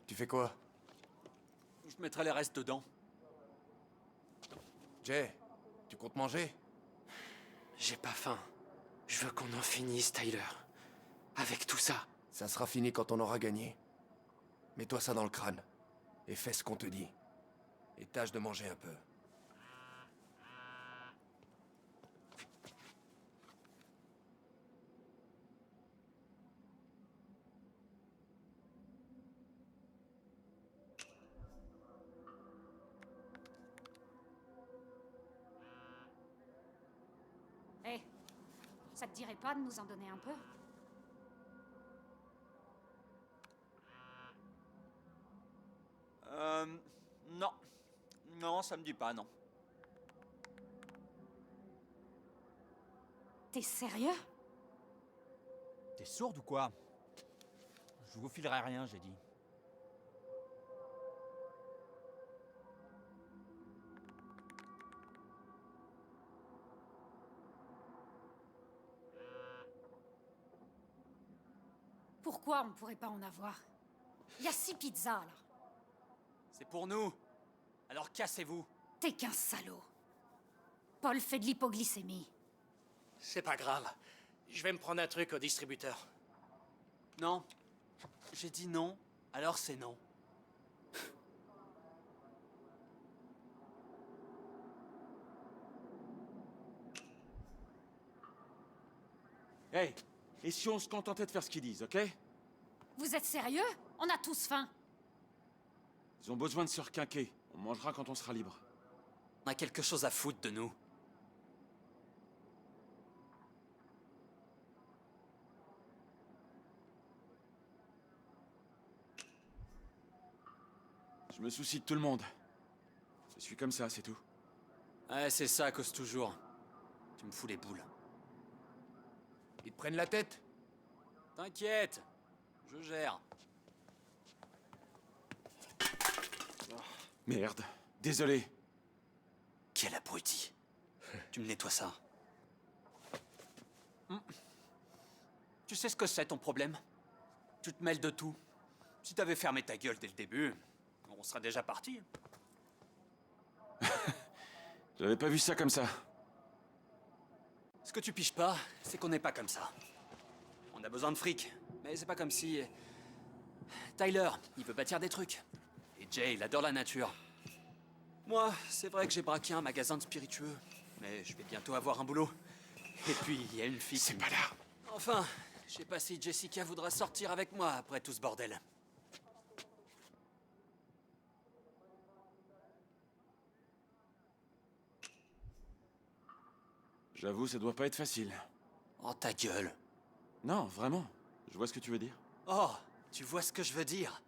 Tu fais quoi? Je mettrai les restes dedans. Jay, tu comptes manger? J'ai pas faim. Je veux qu'on en finisse, Tyler. Avec tout ça. Ça sera fini quand on aura gagné. Mets-toi ça dans le crâne. Et fais ce qu'on te dit. Et tâche de manger un peu. Hé, ça te dirait pas de nous en donner un peu? Non. Non, ça me dit pas, non. T'es sérieux? T'es sourde ou quoi? Je vous filerai rien, j'ai dit. Pourquoi on pourrait pas en avoir? Il y a 6 pizzas, là. C'est pour nous. Alors cassez-vous. T'es qu'un salaud. Paul fait de l'hypoglycémie. C'est pas grave. Je vais me prendre un truc au distributeur. Non. J'ai dit non, alors c'est non. Hey, et si on se contentait de faire ce qu'ils disent, ok? Vous êtes sérieux? On a tous faim. Ils ont besoin de se requinquer. On mangera quand on sera libre. On a quelque chose à foutre de nous. Je me soucie de tout le monde. Je suis comme ça, c'est tout. Ouais, c'est ça, cause toujours. Tu me fous les boules. Ils te prennent la tête? T'inquiète, je gère. Merde, désolé. Quel abruti. Tu me nettoies ça. Tu sais ce que c'est ton problème? Tu te mêles de tout. Si t'avais fermé ta gueule dès le début, on serait déjà parti. J'avais pas vu ça comme ça. Ce que tu piges pas, c'est qu'on n'est pas comme ça. On a besoin de fric, mais c'est pas comme si... Tyler, il veut bâtir des trucs. Et Jay, il adore la nature. Moi, c'est vrai que j'ai braqué un magasin de spiritueux, mais je vais bientôt avoir un boulot. Et puis, il y a une fille... C'est pas là. Enfin, je sais pas si Jessica voudra sortir avec moi après tout ce bordel. J'avoue, ça doit pas être facile. Oh, ta gueule. Non, vraiment. Je vois ce que tu veux dire. Oh, tu vois ce que je veux dire?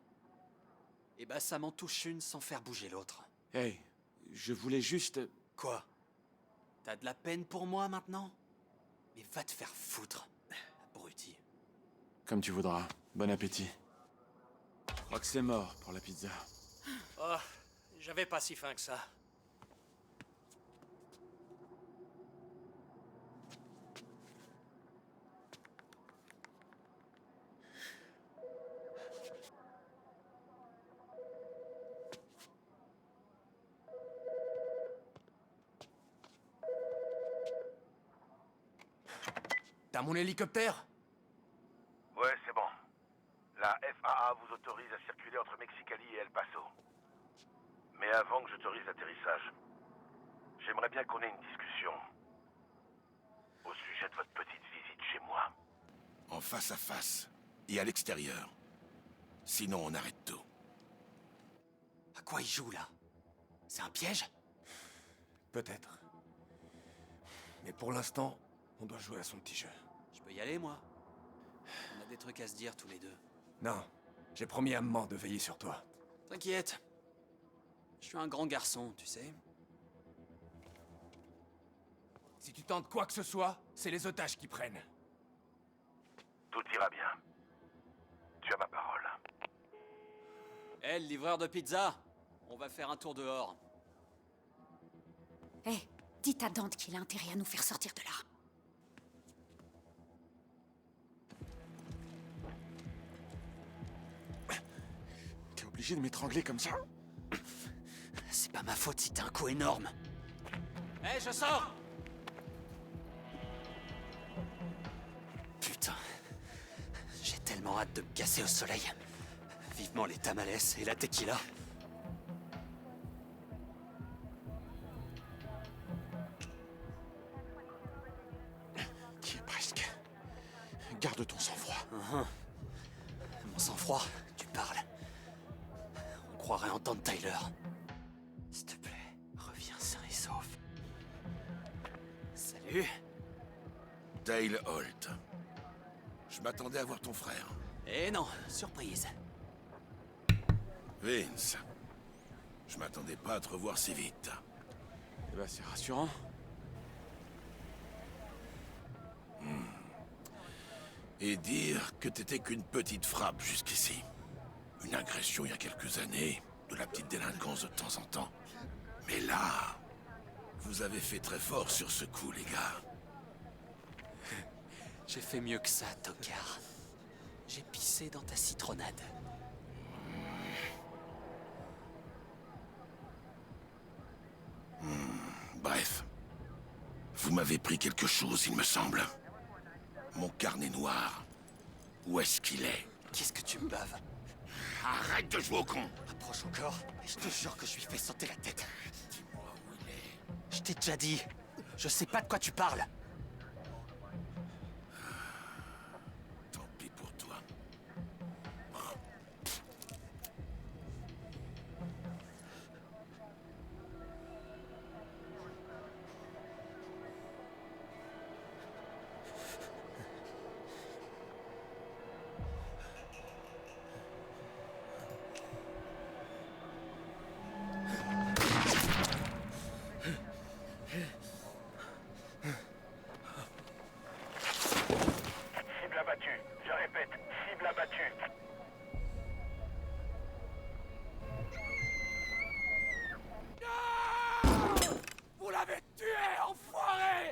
Eh ben, ça m'en touche une sans faire bouger l'autre. Hey, je voulais juste... Quoi? T'as de la peine pour moi maintenant? Mais va te faire foutre, abruti. Comme tu voudras. Bon appétit. Je crois que c'est mort pour la pizza. Oh, j'avais pas si faim que ça. T'as mon hélicoptère? Ouais, c'est bon. La FAA vous autorise à circuler entre Mexicali et El Paso. Mais avant que j'autorise l'atterrissage, j'aimerais bien qu'on ait une discussion au sujet de votre petite visite chez moi. En face à face et à l'extérieur. Sinon, on arrête tout. À quoi il joue, là? C'est un piège? Peut-être. Mais pour l'instant, on doit jouer à son petit jeu. Je peux y aller, moi? On a des trucs à se dire, tous les deux. Non, j'ai promis à maman de veiller sur toi. T'inquiète. Je suis un grand garçon, tu sais. Si tu tentes quoi que ce soit, c'est les otages qui prennent. Tout ira bien. Tu as ma parole. Hé, le livreur de pizza! On va faire un tour dehors. Hé, dis à Dante qu'il a intérêt à nous faire sortir de là. T'es obligé de m'étrangler comme ça? C'est pas ma faute si t'as un coup énorme. Hé, je sors! Putain. J'ai tellement hâte de me casser au soleil. Vivement les tamales et la tequila. Qui est presque. Garde ton sang-froid. Mon sang-froid, tu parles. On croirait entendre Tyler. S'il te plaît, reviens sain et sauf. Salut. Dale Holt. Je m'attendais à voir ton frère. Eh non, surprise. Vince. Je m'attendais pas à te revoir si vite. Eh ben, c'est rassurant. Et dire que t'étais qu'une petite frappe jusqu'ici. Une agression il y a quelques années, de la petite délinquance de temps en temps. Mais là, vous avez fait très fort sur ce coup, les gars. J'ai fait mieux que ça, tocard. J'ai pissé dans ta citronnade. Bref. Vous m'avez pris quelque chose, il me semble. Mon carnet noir. Où est-ce qu'il est? Qu'est-ce que tu me baves? Arrête de jouer au con! Approche encore, et je te jure que je lui fais sauter la tête. Dis-moi où il est. Je t'ai déjà dit. Je sais pas de quoi tu parles. Tant pis pour toi. Cible abattue. Je répète, cible abattue. Vous l'avez tué, enfoiré!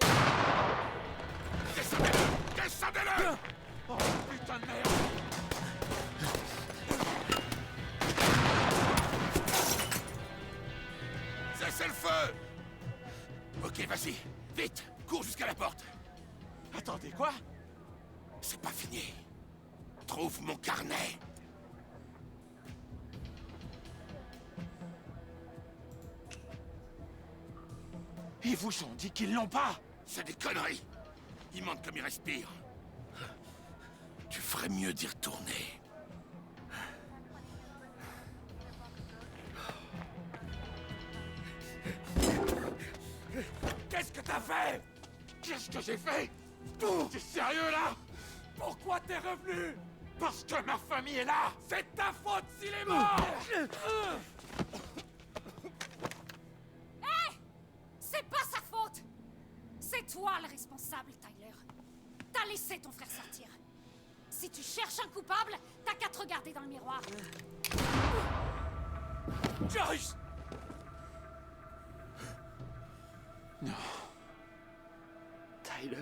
Descendez-le! Descendez-le! Oh, putain de merde! Cessez le feu! Ok, vas-y. Vite! Cours jusqu'à la porte! Attendez, quoi? C'est pas fini. Trouve mon carnet. Ils vous ont dit qu'ils l'ont pas! C'est des conneries. Il manque comme il respire. Tu ferais mieux d'y retourner. Qu'est-ce que t'as fait? Qu'est-ce que j'ai fait? T'es sérieux là? Pourquoi t'es revenu? Parce que ma famille est là! C'est ta faute s'il est mort! Hé! C'est pas sa faute! C'est toi le responsable, Tyler. T'as laissé ton frère sortir. Si tu cherches un coupable, t'as qu'à te regarder dans le miroir. Joyce! Non. Tyler.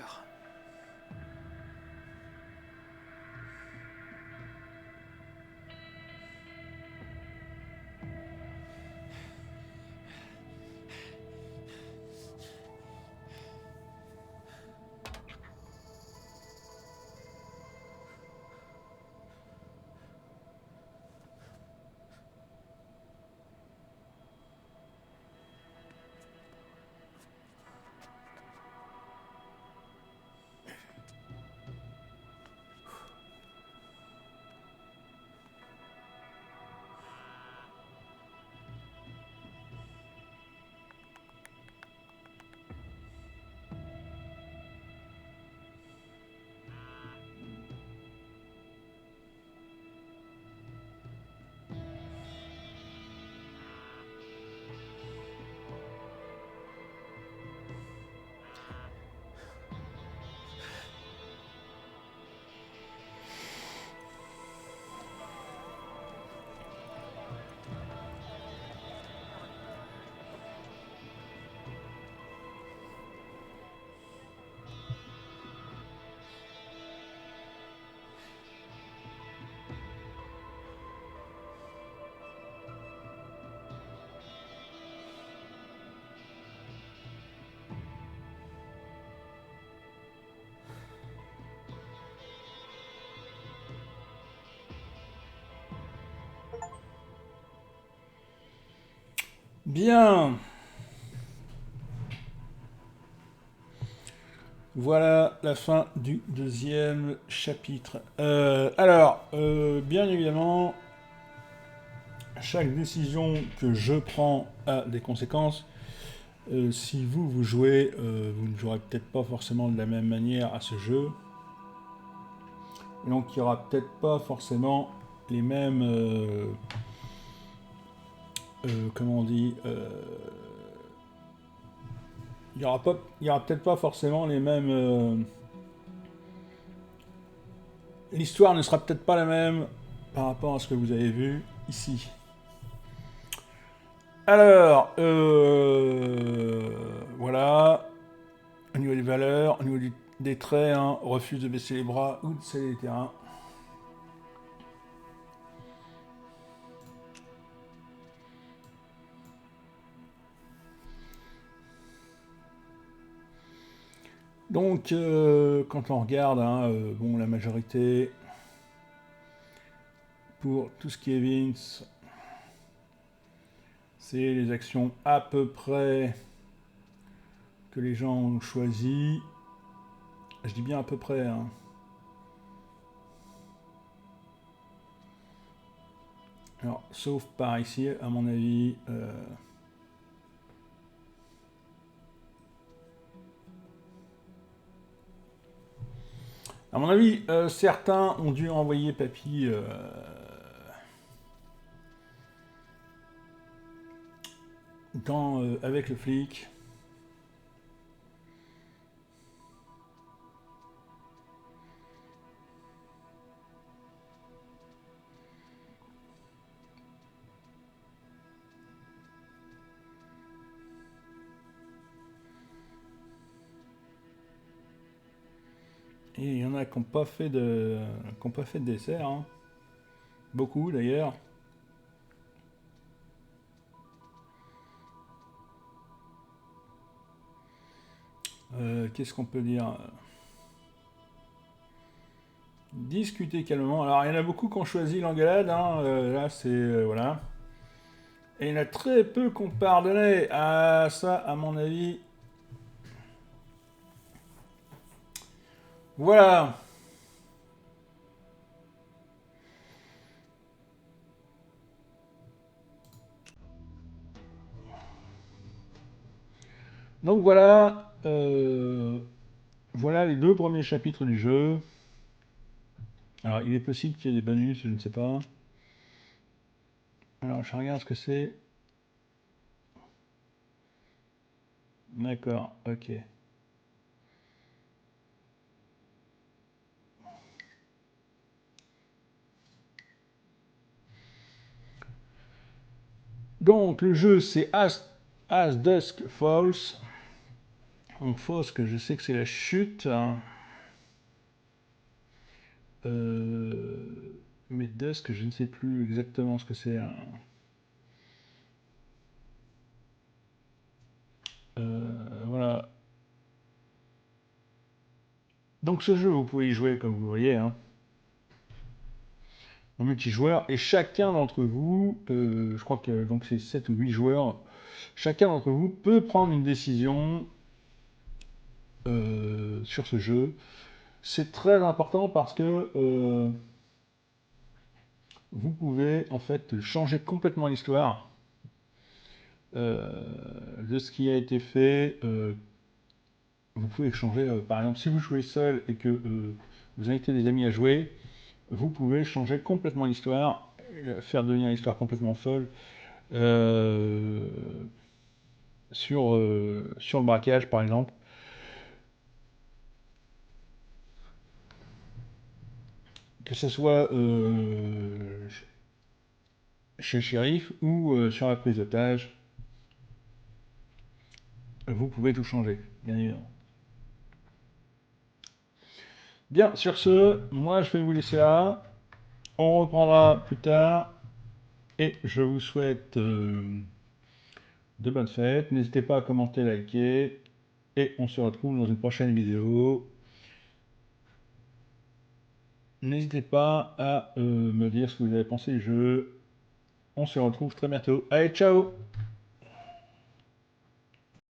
Bien. Voilà la fin du deuxième chapitre. Bien évidemment, chaque décision que je prends a des conséquences. Si vous jouez, vous ne jouerez peut-être pas forcément de la même manière à ce jeu. Et donc il n'y aura peut-être pas forcément les mêmes... comment on dit il y aura peut-être pas forcément les mêmes... L'histoire ne sera peut-être pas la même par rapport à ce que vous avez vu ici. Alors, voilà. Au niveau des valeurs, au niveau des traits, hein, refuse de baisser les bras ou de sceller les terrains. Donc, quand on regarde, hein, bon, la majorité, pour tout ce qui est Vince, c'est les actions à peu près que les gens ont choisi. Je dis bien à peu près, hein. Alors, sauf par ici, à mon avis... À mon avis, certains ont dû envoyer Papy avec le flic. Et il y en a qui n'ont pas fait de dessert, hein. Beaucoup d'ailleurs. Qu'est-ce qu'on peut dire? Discuter calmement. Alors il y en a beaucoup qui ont choisi l'engueulade, hein. Là c'est... voilà. Et il y en a très peu qui ont pardonné. Ah, ça, à mon avis... Voilà. Donc voilà, voilà les deux premiers chapitres du jeu. Alors il est possible qu'il y ait des bonus, je ne sais pas. Alors je regarde ce que c'est. D'accord, ok. Donc le jeu c'est As Dusk Falls. Donc Falls, que je sais que c'est la chute. Mais Dusk, je ne sais plus exactement ce que c'est. Voilà. Donc ce jeu, vous pouvez y jouer comme vous voyez, hein, en multijoueur, et chacun d'entre vous, je crois que donc c'est 7 ou 8 joueurs, chacun d'entre vous peut prendre une décision sur ce jeu. C'est très important parce que vous pouvez en fait changer complètement l'histoire de ce qui a été fait. Vous pouvez changer, par exemple, si vous jouez seul et que vous invitez des amis à jouer, vous pouvez changer complètement l'histoire, faire devenir l'histoire complètement folle sur le braquage, par exemple. Que ce soit chez le shérif ou sur la prise d'otage, vous pouvez tout changer, bien évidemment. Bien, sur ce, moi je vais vous laisser là. On reprendra plus tard. Et je vous souhaite de bonnes fêtes. N'hésitez pas à commenter, liker. Et on se retrouve dans une prochaine vidéo. N'hésitez pas à me dire ce que vous avez pensé du jeu. On se retrouve très bientôt. Allez, ciao!